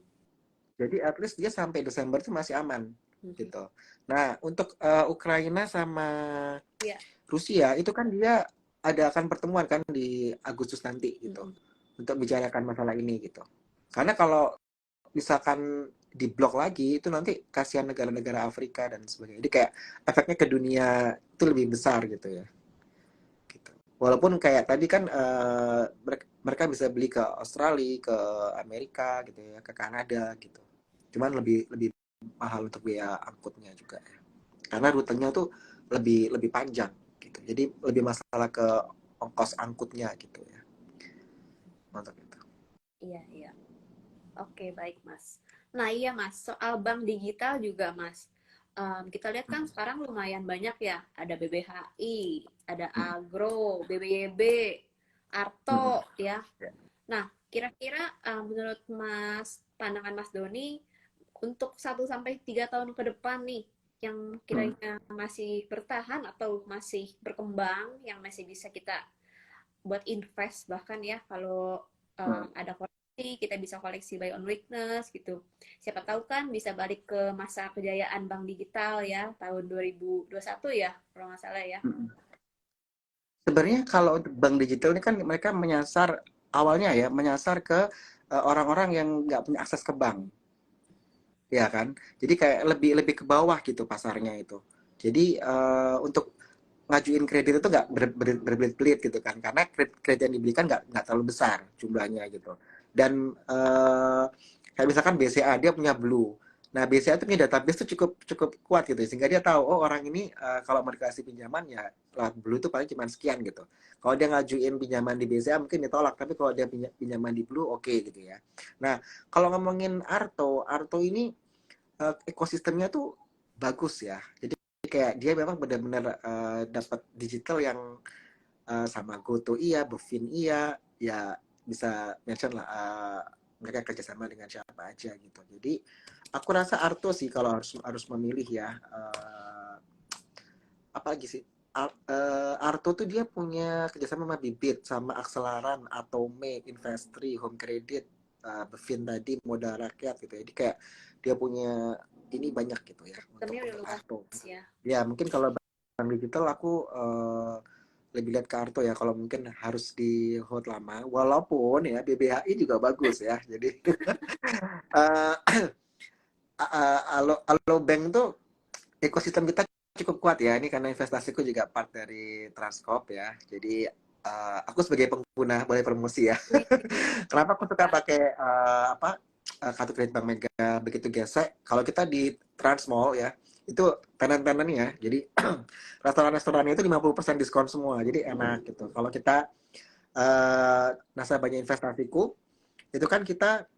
Jadi at least dia sampai Desember itu masih aman Mm-mm. gitu. Nah, untuk Ukraina sama Iya. Rusia itu kan dia ada akan pertemuan kan di Agustus nanti gitu Mm-mm. untuk bicarakan masalah ini gitu. Karena kalau misalkan diblok lagi itu nanti kasihan negara-negara Afrika dan sebagainya. Jadi kayak efeknya ke dunia itu lebih besar gitu ya. Gitu. Walaupun kayak tadi kan mereka bisa beli ke Australia, ke Amerika gitu ya, ke Kanada gitu. Cuman lebih lebih mahal untuk biaya angkutnya juga ya. Karena rutenya tuh lebih lebih panjang gitu. Jadi lebih masalah ke ongkos angkutnya gitu ya. Mantap itu. Iya, iya. Oke, baik Mas. Nah iya Mas, soal bank digital juga Mas. Kita lihat kan sekarang lumayan banyak ya. Ada BBHI, ada Agro, BBYB, Arto ya. Nah, kira-kira menurut Mas, pandangan Mas Doni, untuk 1 sampai 3 tahun ke depan nih, yang kiranya masih bertahan atau masih berkembang, yang masih bisa kita buat invest bahkan ya, kalau ada koleksi, kita bisa koleksi buy on weakness gitu. Siapa tahu kan bisa balik ke masa kejayaan bank digital ya, tahun 2021 ya, kalau nggak salah ya. Sebenarnya kalau untuk bank digital ini kan mereka menyasar awalnya ya menyasar ke orang-orang yang nggak punya akses ke bank, ya kan? Jadi kayak lebih lebih ke bawah gitu pasarnya itu. Jadi untuk ngajuin kredit itu nggak berbelit-belit gitu kan, karena kredit yang diberikan nggak terlalu besar jumlahnya gitu. Dan kayak misalkan BCA dia punya Blue. Nah, BCA itu punya database tuh cukup cukup kuat gitu, sehingga dia tahu oh orang ini kalau mau dikasih pinjaman ya lewat Blue itu paling cuma sekian gitu. Kalau dia ngajuin pinjaman di BCA mungkin ditolak, tapi kalau dia pinjaman di Blue oke gitu ya. Nah, kalau ngomongin Arto, Arto ini ekosistemnya tuh bagus ya. Jadi kayak dia memang benar-benar dapat digital yang sama GoTo iya, Bevin iya, ya bisa mention lah mereka kerjasama dengan siapa aja gitu. Jadi aku rasa Arto sih kalau harus harus memilih ya. Apa lagi sih? Arto tuh dia punya kerjasama sama Bibit, sama Akselaran, Atome, Investri, Home Credit, Bevin tadi, Modal Rakyat gitu ya. Jadi kayak dia punya ini banyak gitu ya Sistemnya udah untuk luas Arto. ya. Ya mungkin kalau bank digital aku lebih lihat ke Arto ya. Kalau mungkin harus di hold lama. Walaupun ya BBHI juga bagus ya. Jadi uh, Alo Bank tuh ekosistem kita cukup kuat ya. Ini karena investasiku juga part dari Transcorp ya. Jadi aku sebagai pengguna boleh promosi ya. Wih, Kenapa aku suka pakai apa kartu kredit Bank Mega begitu gesek? Kalau kita di Transmall ya, itu tenan-tenan ya. Jadi restoran-restorannya itu 50% diskon semua. Jadi enak gitu. Kalau kita nasabahnya investasiku, itu kan kita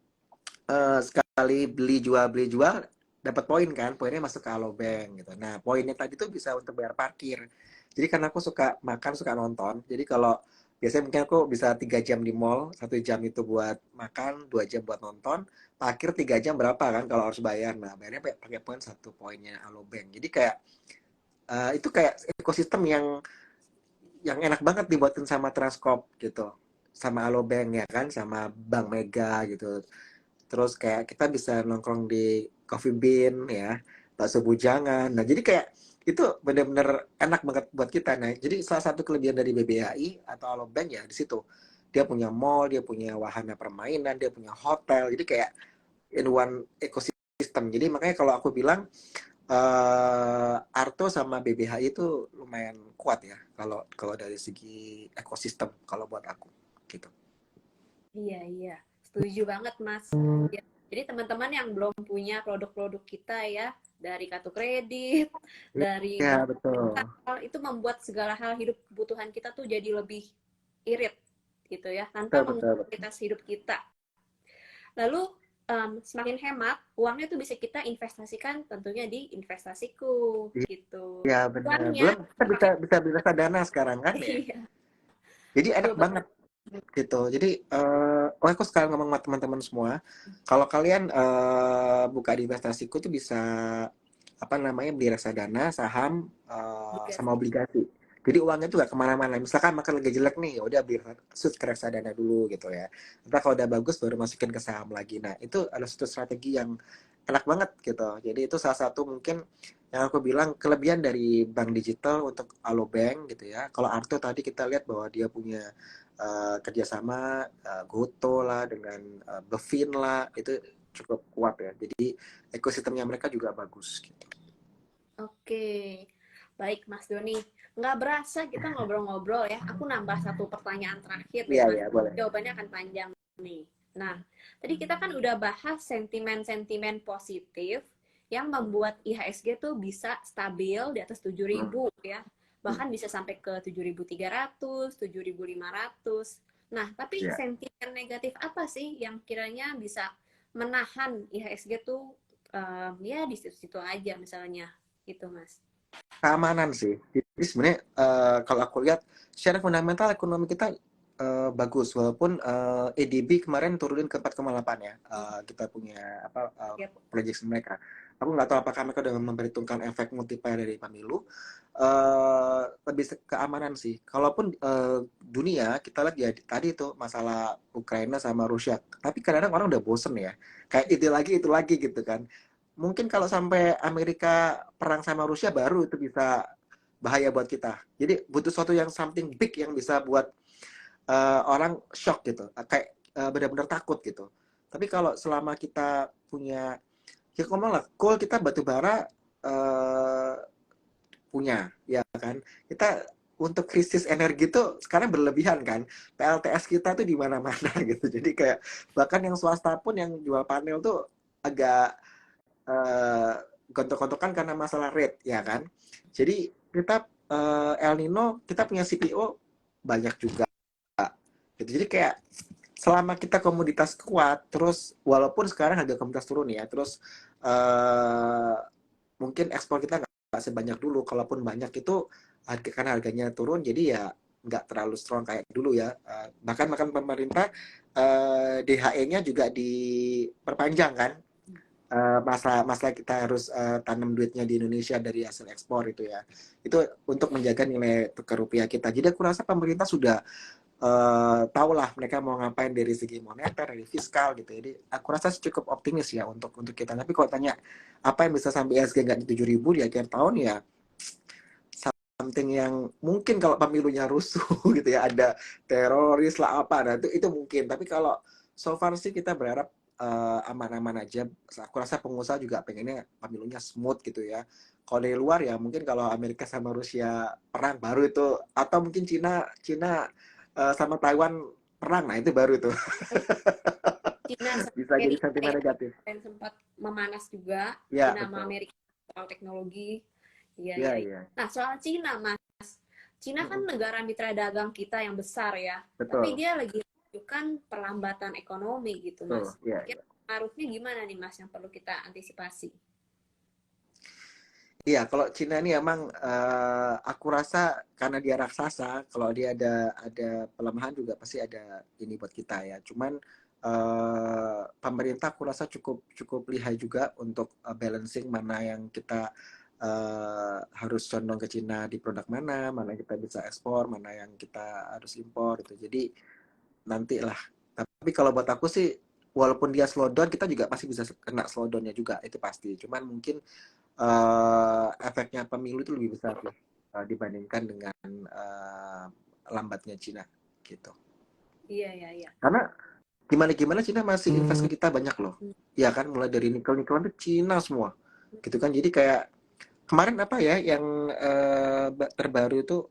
sekali beli jual dapat poin kan, poinnya masuk ke Alobank gitu. Nah poinnya tadi tuh bisa untuk bayar parkir. Jadi karena aku suka makan suka nonton, jadi kalau biasanya mungkin aku bisa 3 jam di mall, 1 jam itu buat makan, 2 jam buat nonton, parkir 3 jam berapa kan kalau harus bayar. Nah bayarnya pakai poin 1 poinnya Alobank. Jadi kayak itu kayak ekosistem yang enak banget dibuatin sama Transcorp gitu, sama Alobank ya kan, sama Bank Mega gitu. Terus kayak kita bisa nongkrong di Coffee Bean ya, bakso bujangan. Nah, jadi kayak itu benar-benar enak banget buat kita. Nah, jadi salah satu kelebihan dari BBHI atau Alobank ya di situ. Dia punya mall, dia punya wahana permainan, dia punya hotel. Jadi kayak in one ecosystem. Jadi makanya kalau aku bilang Arto sama BBHI itu lumayan kuat ya kalau kalau dari segi ekosistem kalau buat aku gitu. Iya, iya. Setuju banget, Mas. Ya, jadi teman-teman yang belum punya produk-produk kita ya, dari kartu kredit, dari Iya bank betul, digital, itu membuat segala hal hidup kebutuhan kita tuh jadi lebih irit gitu ya, tanpa betul betul mengganggu betul. kualitas hidup kita. Lalu semakin hemat, uangnya tuh bisa kita investasikan tentunya di investasiku gitu. Iya benar. Uangnya Belum kita bisa pakai bisa bisa dana sekarang kan ya. iya, Jadi betul enak betul. banget gitu. Jadi oh aku sekarang ngomong sama teman-teman semua, kalau kalian buka di investasiku tuh bisa apa namanya beli reksadana, saham, sama Obligasi. obligasi. Jadi uangnya tuh gak kemana-mana. Misalkan makan lagi jelek nih, ya udah beli switch ke reksadana dulu gitu ya. Entah kalau udah bagus baru masukin ke saham lagi. Nah itu adalah satu strategi yang enak banget gitu. Jadi itu salah satu mungkin yang aku bilang kelebihan dari bank digital untuk Alobank gitu ya. Kalau Arto tadi kita lihat bahwa dia punya kerjasama Goto lah dengan Bevin lah itu cukup kuat ya. Jadi ekosistemnya mereka juga bagus gitu. Oke, baik Mas Doni. Nggak berasa kita ngobrol-ngobrol ya. Aku nambah satu pertanyaan terakhir deh Iya Mas. iya boleh. Jawabannya akan panjang nih. Nah, tadi kita kan udah bahas sentimen-sentimen positif yang membuat IHSG tuh bisa stabil di atas Hmm. 7.000 ya. Hmm. Bahkan bisa sampai ke 7.300, 7.500. Nah, tapi Ya. sentimen negatif apa sih yang kiranya bisa menahan IHSG tuh ya di situ-situ aja misalnya gitu Mas. Keamanan sih. Jadi sebenarnya kalau aku lihat secara fundamental ekonomi kita bagus walaupun ADB kemarin turunin ke 4,8 ya. Kita punya apa Yep. proyeksi mereka. Aku nggak tahu apakah mereka udah memperhitungkan efek multiplier dari pemilu. Lebih keamanan sih. Kalaupun dunia kita lihat ya tadi itu masalah Ukraina sama Rusia. Tapi kadang-kadang orang udah bosen ya. Kayak itu lagi gitu kan. Mungkin kalau sampai Amerika perang sama Rusia baru itu bisa bahaya buat kita. Jadi butuh sesuatu yang something big yang bisa buat orang shock gitu, kayak benar-benar takut gitu. Tapi kalau selama kita punya, ya ngomong lah, coal kita batu bara punya, ya kan. Kita untuk krisis energi tuh sekarang berlebihan kan. PLTS kita tuh di mana-mana gitu. Jadi kayak bahkan yang swasta pun yang jual panel tuh agak eh, gontok-gontokan karena masalah rate ya kan. Jadi kita El Nino kita punya CPO banyak juga gitu. Jadi kayak selama kita komoditas kuat terus walaupun sekarang harga komoditas turun ya terus eh, mungkin ekspor kita nggak sebanyak dulu kalaupun banyak itu karena harganya turun jadi ya nggak terlalu strong kayak dulu ya. Bahkan pemerintah DHE-nya juga diperpanjang kan. Masalah kita harus tanam duitnya di Indonesia dari hasil ekspor itu ya. Itu untuk menjaga nilai tukar rupiah kita. Jadi aku rasa pemerintah sudah tahulah mereka mau ngapain dari segi moneter, dari fiskal gitu. Jadi aku rasa cukup optimis ya untuk kita. Tapi kalau tanya apa yang bisa sampai ISG nggak di 7.000 di akhir tahun ya something yang mungkin kalau pemilunya rusuh gitu ya ada teroris lah apa nah itu mungkin tapi kalau so far sih kita berharap aman-aman aja aku rasa pengusaha juga pengennya pemilunya smooth gitu ya kalau dari luar ya mungkin kalau Amerika sama Rusia perang baru itu atau mungkin Cina Cina sama Taiwan perang nah itu baru itu Cina sama bisa jadi Amerika sentimen ya negatif yang sempat memanas juga ya Cina sama betul Amerika soal teknologi. Iya, iya, ya iya. ya Nah, soal Cina, Mas. Cina kan negara mitra dagang kita yang besar ya. Tapi betul dia lagi menunjukkan perlambatan ekonomi gitu, betul Mas. ya Kira pengaruhnya gimana nih, Mas, yang perlu kita antisipasi? Iya, kalau Cina ini emang aku rasa karena dia raksasa, kalau dia ada pelemahan juga pasti ada ini buat kita ya. Cuman pemerintah aku rasa cukup cukup lihai juga untuk balancing mana yang kita harus condong ke Cina di produk mana, mana kita bisa ekspor, mana yang kita harus impor itu. Jadi nantilah. Tapi kalau buat aku sih walaupun dia slow down, kita juga pasti bisa kena slow down-nya juga, itu pasti. Cuman mungkin efeknya pemilu itu lebih besar sih, dibandingkan dengan lambatnya Cina gitu. Iya, iya, iya. Karena gimana Cina masih invest ke kita banyak loh. Ya kan, mulai dari nikel-nikelan itu Cina semua. Gitu kan. Jadi kayak kemarin apa ya yang terbaru itu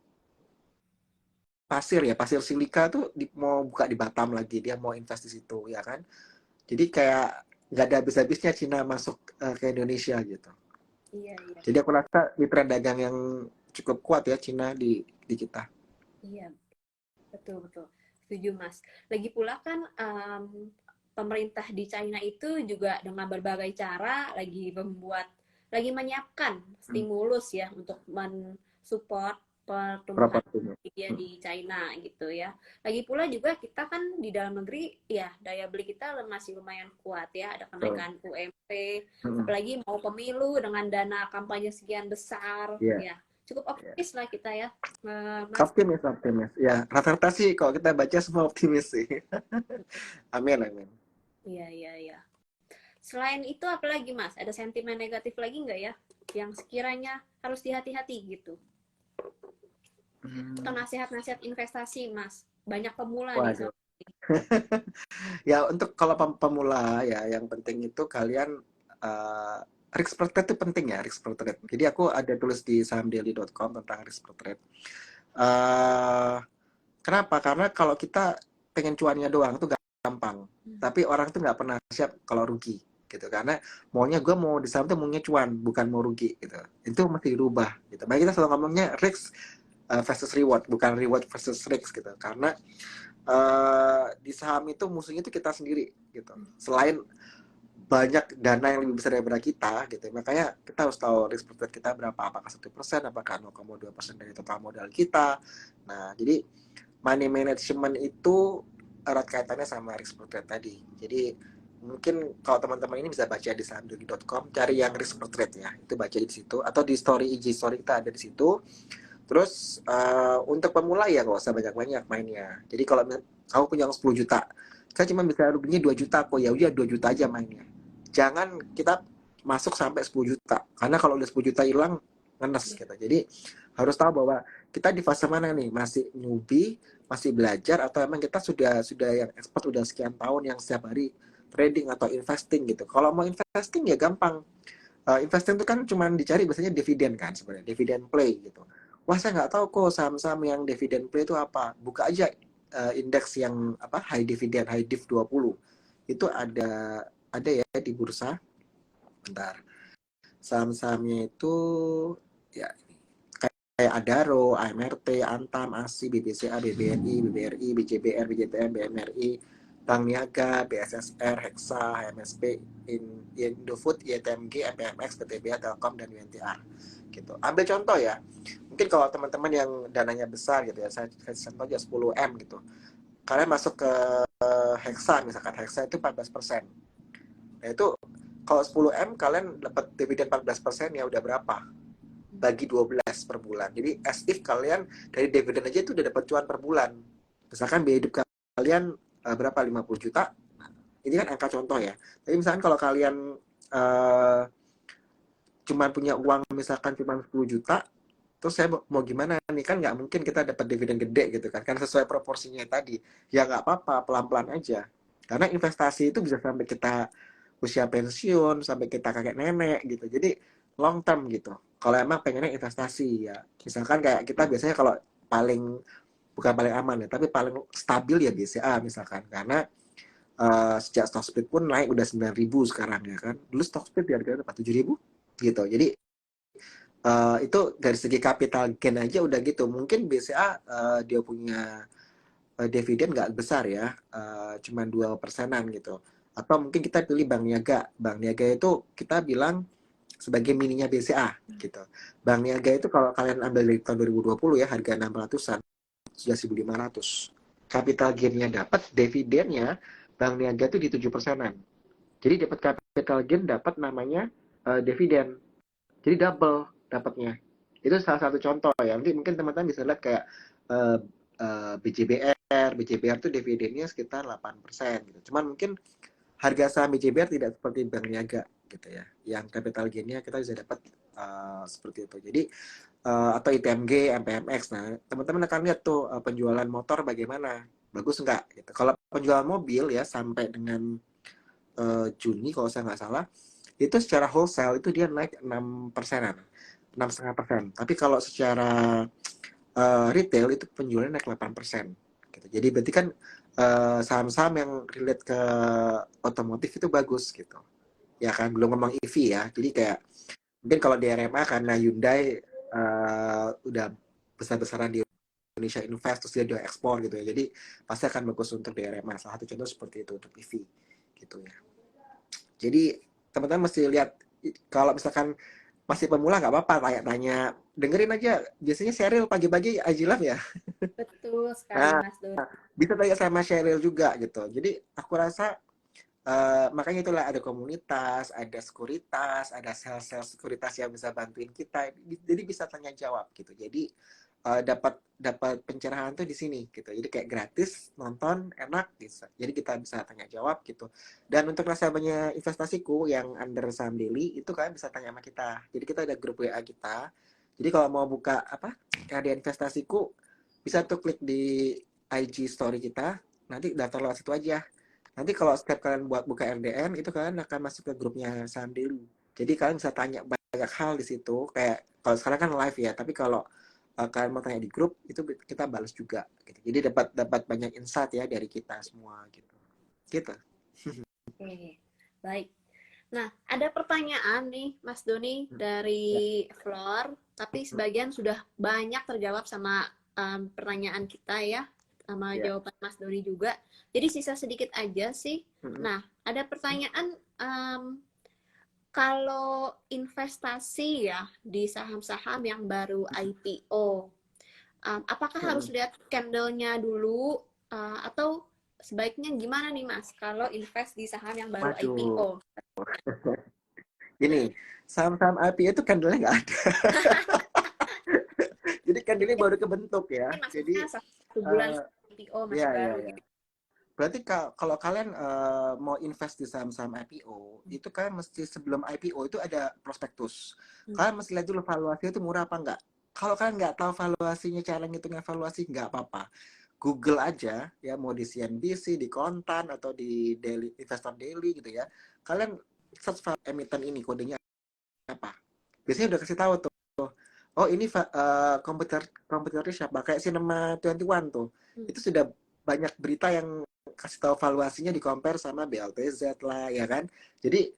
pasir ya, pasir silika tuh mau buka di Batam lagi, dia mau invest di situ ya kan. Jadi kayak nggak ada habis-habisnya Cina masuk ke Indonesia gitu. Iya, iya. Jadi aku rasa mitra dagang yang cukup kuat ya Cina di kita. Iya, betul, betul. Setuju, Mas. Lagi pula kan pemerintah di China itu juga dengan berbagai cara lagi menyiapkan stimulus ya untuk mensupport pertumbuhan Propertinya. dia di China gitu ya. Lagi pula juga kita kan di dalam negeri ya daya beli kita masih lumayan kuat ya, ada So, kenaikan UMP, apalagi mau pemilu dengan dana kampanye sekian besar ya, ya. Cukup yeah. optimis lah kita ya, Mas. Optimis. Ya, rata-rata sih kalau kita baca semua optimis sih. Amin. Iya, iya, iya. Selain itu apalagi Mas? Ada sentimen negatif lagi nggak ya? Yang sekiranya harus dihati-hati gitu. Atau nasihat-nasihat investasi Mas? Banyak pemula nih Waduh. soalnya. Ya untuk kalau pemula ya yang penting itu kalian uh, risk per trade itu penting ya, risk per trade. Jadi aku ada tulis di sahamdaily.com tentang risk per trade. Kenapa? Karena kalau kita pengen cuannya doang itu gampang. Tapi orang tuh nggak pernah siap kalau rugi gitu. Karena maunya gue mau di saham tuh maunya cuan, bukan mau rugi gitu. Itu mesti dirubah gitu. Makanya kita selalu ngomongnya risk versus reward, bukan reward versus risk gitu. Karena di saham itu musuhnya itu kita sendiri gitu. Selain banyak dana yang lebih besar daripada kita gitu, makanya kita harus tahu risk profit kita berapa, apakah 1%, apakah 0,2% dari total modal kita. Nah, jadi money management itu erat kaitannya sama risk profit tadi. Jadi mungkin kalau teman-teman ini bisa baca di sahamduli.com, cari yang risk portrait ya, itu baca di situ, atau di story IG story kita ada di situ. Terus untuk pemula ya nggak usah banyak-banyak mainnya. Jadi kalau kamu punya 10 juta, saya cuma bisa ruginya 2 juta kok, ya udah 2 juta aja mainnya. Jangan kita masuk sampai 10 juta. Karena kalau udah 10 juta hilang, ngenes gitu. Jadi harus tahu bahwa kita di fase mana nih, masih newbie, masih belajar, atau emang kita sudah yang expert udah sekian tahun yang setiap hari trading atau investing gitu. Kalau mau investing ya gampang. Investing itu kan cuma dicari biasanya dividen kan sebenarnya, dividen play gitu. Wah saya nggak tahu kok saham-saham yang dividen play itu apa. Buka aja indeks yang apa high dividend, high div 20. Itu ada ya di bursa. Bentar. Saham-sahamnya itu ya kayak Adaro, AMRT, Antam, ASI, BBCA, BBNI, BBRI, BJBR, BJTM, BMRI, Bank Niaga, BSSR, Hexa, HMSP, Indofood, ITMG, MPMX, PTBA, Telkom, dan UNTR. Gitu. Ambil contoh ya, mungkin kalau teman-teman yang dananya besar gitu ya, saya contoh aja 10M gitu. Kalian masuk ke Hexa, misalkan Hexa itu 14%. Nah itu kalau 10M kalian dapat dividen 14% ya udah berapa? Bagi 12 per bulan. Jadi as if kalian dari dividen aja itu udah dapat cuan per bulan. Misalkan biaya hidup kalian berapa 50 juta. Ini kan angka contoh ya. Tapi misalkan kalau kalian cuma punya uang misalkan cuma 10 juta, terus saya mau gimana nih, kan nggak mungkin kita dapat dividen gede gitu kan sesuai proporsinya tadi. Ya nggak apa-apa, pelan-pelan aja. Karena investasi itu bisa sampai kita usia pensiun, sampai kita kakek nenek gitu. Jadi long term gitu. Kalau emang pengennya investasi ya, misalkan kayak kita biasanya kalau paling bukan paling aman ya, tapi paling stabil ya BCA misalkan, karena sejak stock split pun naik udah 9.000 sekarang ya kan. Dulu stock split di harga berapa, 7.000 gitu. Jadi itu dari segi capital gain aja udah gitu. Mungkin BCA dia punya dividen nggak besar ya, cuma 2%-an gitu. Atau mungkin kita pilih Bank Niaga. Bank Niaga itu kita bilang sebagai mininya BCA gitu. Bank Niaga itu kalau kalian ambil dari tahun 2020 ya, harga 600-an, sudah 1.500. Capital gain-nya dapat, dividennya Bank Niaga itu di 7%-an. Jadi dapat capital gain, dapat namanya dividen. Jadi double dapatnya. Itu salah satu contoh ya. Nanti mungkin teman-teman bisa lihat kayak BJBR itu dividennya sekitar 8% gitu. Cuman mungkin harga saham BCBR tidak seperti Bank Niaga gitu ya, yang capital gain-nya kita bisa dapat seperti itu. Jadi atau ITMG, MPMX. Nah, teman-teman akan lihat tuh penjualan motor bagaimana, bagus nggak? Gitu. Kalau penjualan mobil ya sampai dengan Juni kalau saya nggak salah, itu secara wholesale itu dia naik 6%-an, 6,5%. Tapi kalau secara retail itu penjualannya naik 8%. Gitu. Jadi berarti kan saham-saham yang relate ke otomotif itu bagus gitu. Ya kan, belum ngomong EV ya. Jadi kayak mungkin kalau di RMA karena Hyundai udah besar-besaran di Indonesia invest terus dia jual ekspor gitu ya. Jadi pasti akan bagus untuk di RMA. Salah satu contoh seperti itu untuk EV gitu ya. Jadi teman-teman mesti lihat kalau misalkan masih pemula nggak apa-apa tanya-tanya, dengerin aja biasanya Sheryl pagi-pagi IG Live ya. Betul sekali Nah, Mas Doni. bisa tanya sama Sheryl juga gitu. Jadi aku rasa makanya itulah ada komunitas, ada sekuritas, ada sel-sel sekuritas yang bisa bantuin kita. Jadi bisa tanya jawab gitu. Jadi dapat dapat pencerahan tuh di sini gitu. Jadi kayak gratis nonton enak bisa. Jadi kita bisa tanya jawab gitu. Dan untuk nasabahnya investasiku yang under saham daily itu kalian bisa tanya sama kita. Jadi kita ada grup WA kita. Jadi kalau mau buka apa hadiah investasiku bisa tuh klik di IG story kita. Nanti daftar lewat situ aja. Nanti kalau setiap kalian buat buka RDN itu kalian akan masuk ke grupnya saham daily. Jadi kalian bisa tanya banyak hal di situ. Kayak kalau sekarang kan live ya. Tapi kalau kalian mau tanya di grup itu kita balas juga gitu. Jadi dapat banyak insight ya dari kita semua gitu. Gitu. Oke, baik. Nah, ada pertanyaan nih, Mas Doni, dari Flor, tapi sebagian sudah banyak terjawab sama pertanyaan kita ya, sama Ya. jawaban Mas Doni juga. Jadi sisa sedikit aja sih. Nah, ada pertanyaan, kalau investasi ya di saham-saham yang baru IPO, apakah harus lihat candle-nya dulu, atau sebaiknya gimana nih Mas, kalau invest di saham yang baru Waduh. IPO? Gini, saham-saham IPO itu candle-nya nggak ada. Jadi candle-nya baru kebentuk ya. Ini maksudnya Jadi satu bulan IPO masih ya ya baru ya. gitu. Berarti kalau kalian mau invest di saham-saham IPO, itu kalian mesti sebelum IPO itu ada prospektus. Kalian mesti lihat dulu valuasinya itu murah apa enggak. Kalau kalian nggak tahu valuasinya, cara ngitungnya valuasi, nggak apa-apa. Google aja, ya mau di CNBC, di Kontan, atau di Daily, Investor Daily gitu ya. Kalian search emiten ini, kodenya apa. Biasanya udah kasih tahu tuh. Oh ini kompetitornya siapa? Kayak Cinema 21 tuh. Itu sudah banyak berita yang kasih tahu valuasinya di compare sama BLTZ lah ya kan. Jadi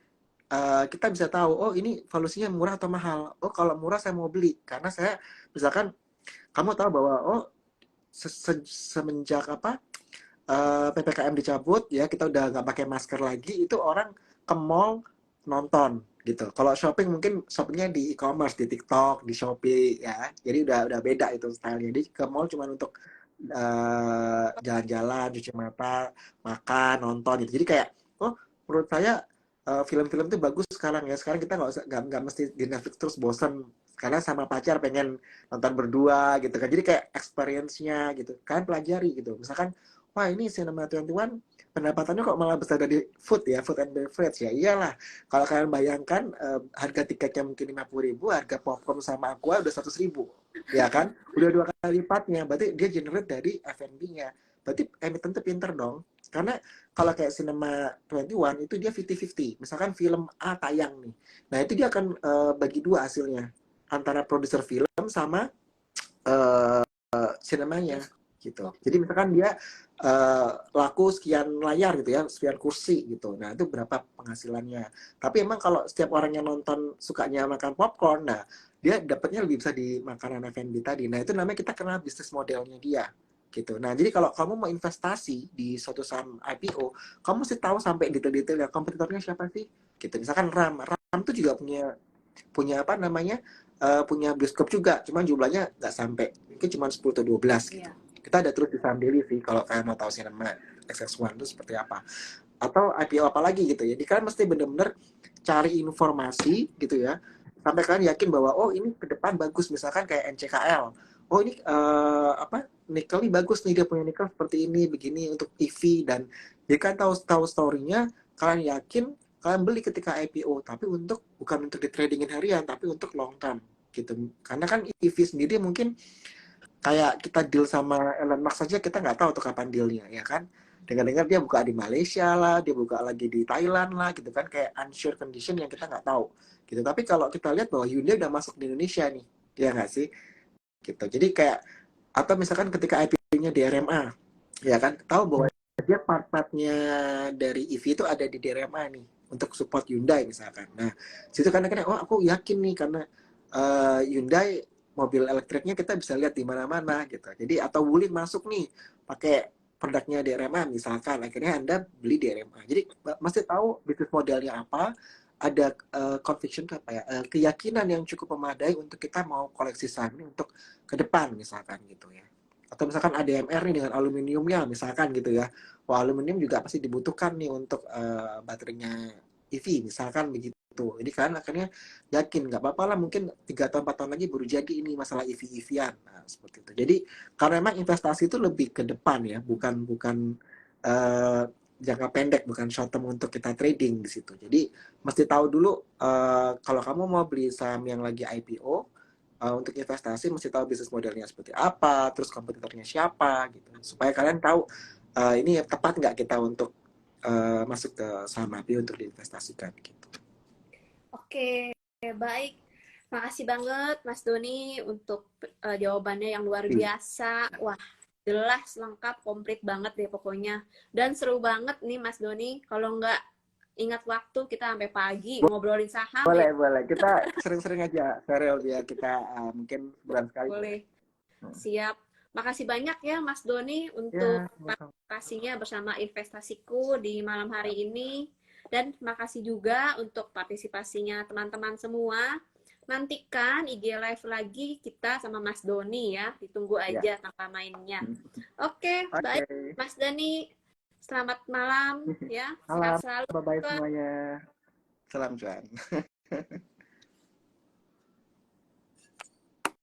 kita bisa tahu oh ini valuasinya murah atau mahal. Oh kalau murah saya mau beli karena saya misalkan kamu tahu bahwa oh semenjak apa PPKM dicabut ya kita udah nggak pakai masker lagi itu orang ke mall nonton gitu. Kalau shopping mungkin shopnya di e-commerce, di TikTok, di Shopee ya. Jadi udah beda itu stylenya. Jadi ke mall cuma untuk jalan-jalan, cuci mata, makan, nonton gitu. Jadi kayak oh menurut saya film-film itu bagus sekarang ya. Sekarang kita nggak mesti di Netflix terus bosan karena sama pacar pengen nonton berdua gitu kan. Jadi kayak experience-nya gitu. Kalian pelajari gitu. Misalkan wah ini Cinema 21 pendapatannya kok malah besar dari food ya, food and beverage ya. Iyalah, kalau kalian bayangkan harga tiketnya mungkin 50.000, harga popcorn sama aqua udah 100.000, ya kan? Udah 2 kali lipatnya, berarti dia generate dari F&B-nya. Berarti emiten tuh pinter dong. Karena kalau kayak Cinema 21 itu dia 50-50. Misalkan film A tayang nih. Nah itu dia akan bagi dua hasilnya. Antara produser film sama sinemanya gitu. Jadi misalkan dia laku sekian layar gitu ya, sekian kursi gitu. Nah, itu berapa penghasilannya. Tapi emang kalau setiap orang yang nonton sukanya makan popcorn, nah dia dapatnya lebih bisa di makanan F&B tadi. Nah, itu namanya kita kenal bisnis modelnya dia gitu. Nah, jadi kalau kamu mau investasi di suatu saham IPO, kamu mesti tahu sampai detail-detail ya kompetitornya siapa sih? Gitu. Misalkan RAM, RAM itu juga punya punya apa namanya? Punya bioskop juga, cuman jumlahnya nggak sampai, mungkin cuma 10 atau 12 gitu. Yeah. Kita ada terus di saham daily sih, kalau kalian mau tahu Cinema XX1 itu seperti apa. Atau IPO apa lagi gitu ya. Jadi kalian mesti benar-benar cari informasi gitu ya, sampai kalian yakin bahwa oh ini ke depan bagus, misalkan kayak NCKL. Oh ini apa nikel ini bagus nih, dia punya nikel seperti ini, begini untuk EV dan dia kan tahu story-nya, kalian yakin kalian beli ketika IPO, tapi bukan untuk di tradingin harian, tapi untuk long term gitu. Karena kan EV sendiri mungkin kayak kita deal sama Elon Musk saja, kita nggak tahu tuh kapan dealnya, ya kan? Dengar-dengar dia buka di Malaysia lah, dia buka lagi di Thailand lah, gitu kan, kayak unsure condition yang kita nggak tahu, gitu. Tapi kalau kita lihat bahwa Hyundai udah masuk di Indonesia nih, ya nggak sih? Gitu. Jadi kayak, atau misalkan ketika IPO-nya di RMA, ya kan, tahu bahwa dia part-partnya dari EV itu ada di DRMA nih, untuk support Hyundai misalkan. Nah, situ kadang-kadang, oh aku yakin nih, karena Hyundai mobil elektriknya kita bisa lihat di mana-mana gitu. Jadi atau Wuling masuk nih pakai produknya DRMA misalkan, akhirnya Anda beli DRMA. Jadi mesti tahu bisnis modelnya apa, ada conviction apa ya, keyakinan yang cukup memadai untuk kita mau koleksi saham ini untuk ke depan misalkan gitu ya. Atau misalkan ADMR nih dengan aluminiumnya misalkan gitu ya. Wah, aluminium juga pasti dibutuhkan nih untuk baterainya EV misalkan begitu. Jadi kan akhirnya yakin nggak apa-apa lah, mungkin 3 atau 4 tahun lagi baru jadi ini masalah EV-EV-an. Nah, seperti itu. Jadi karena memang investasi itu lebih ke depan ya, bukan uh, jangka pendek, bukan short term untuk kita trading di situ. Jadi mesti tahu dulu kalau kamu mau beli saham yang lagi IPO, untuk investasi mesti tahu bisnis modelnya seperti apa, terus kompetitornya siapa gitu. Supaya kalian tahu ini tepat nggak kita untuk masuk ke saham IPO untuk diinvestasikan gitu. Oke, baik. Makasih banget Mas Doni untuk jawabannya yang luar biasa. Wah, jelas, lengkap, komplit banget deh pokoknya. Dan seru banget nih Mas Doni. Kalau nggak ingat waktu, kita sampai pagi ngobrolin saham. Boleh. Kita sering-sering aja, Ferel, ya kita mungkin bulan sekali. Boleh. Siap. Makasih banyak ya Mas Doni untuk partisipasinya bersama investasiku di malam hari ini. Dan terima kasih juga untuk partisipasinya teman-teman semua. Nantikan IG Live lagi kita sama Mas Doni ya. Ditunggu aja tanggal mainnya. Oke, baik. Mas Doni, selamat malam ya. Malam. Sehat selalu. Bye-bye semuanya. Salam cuan.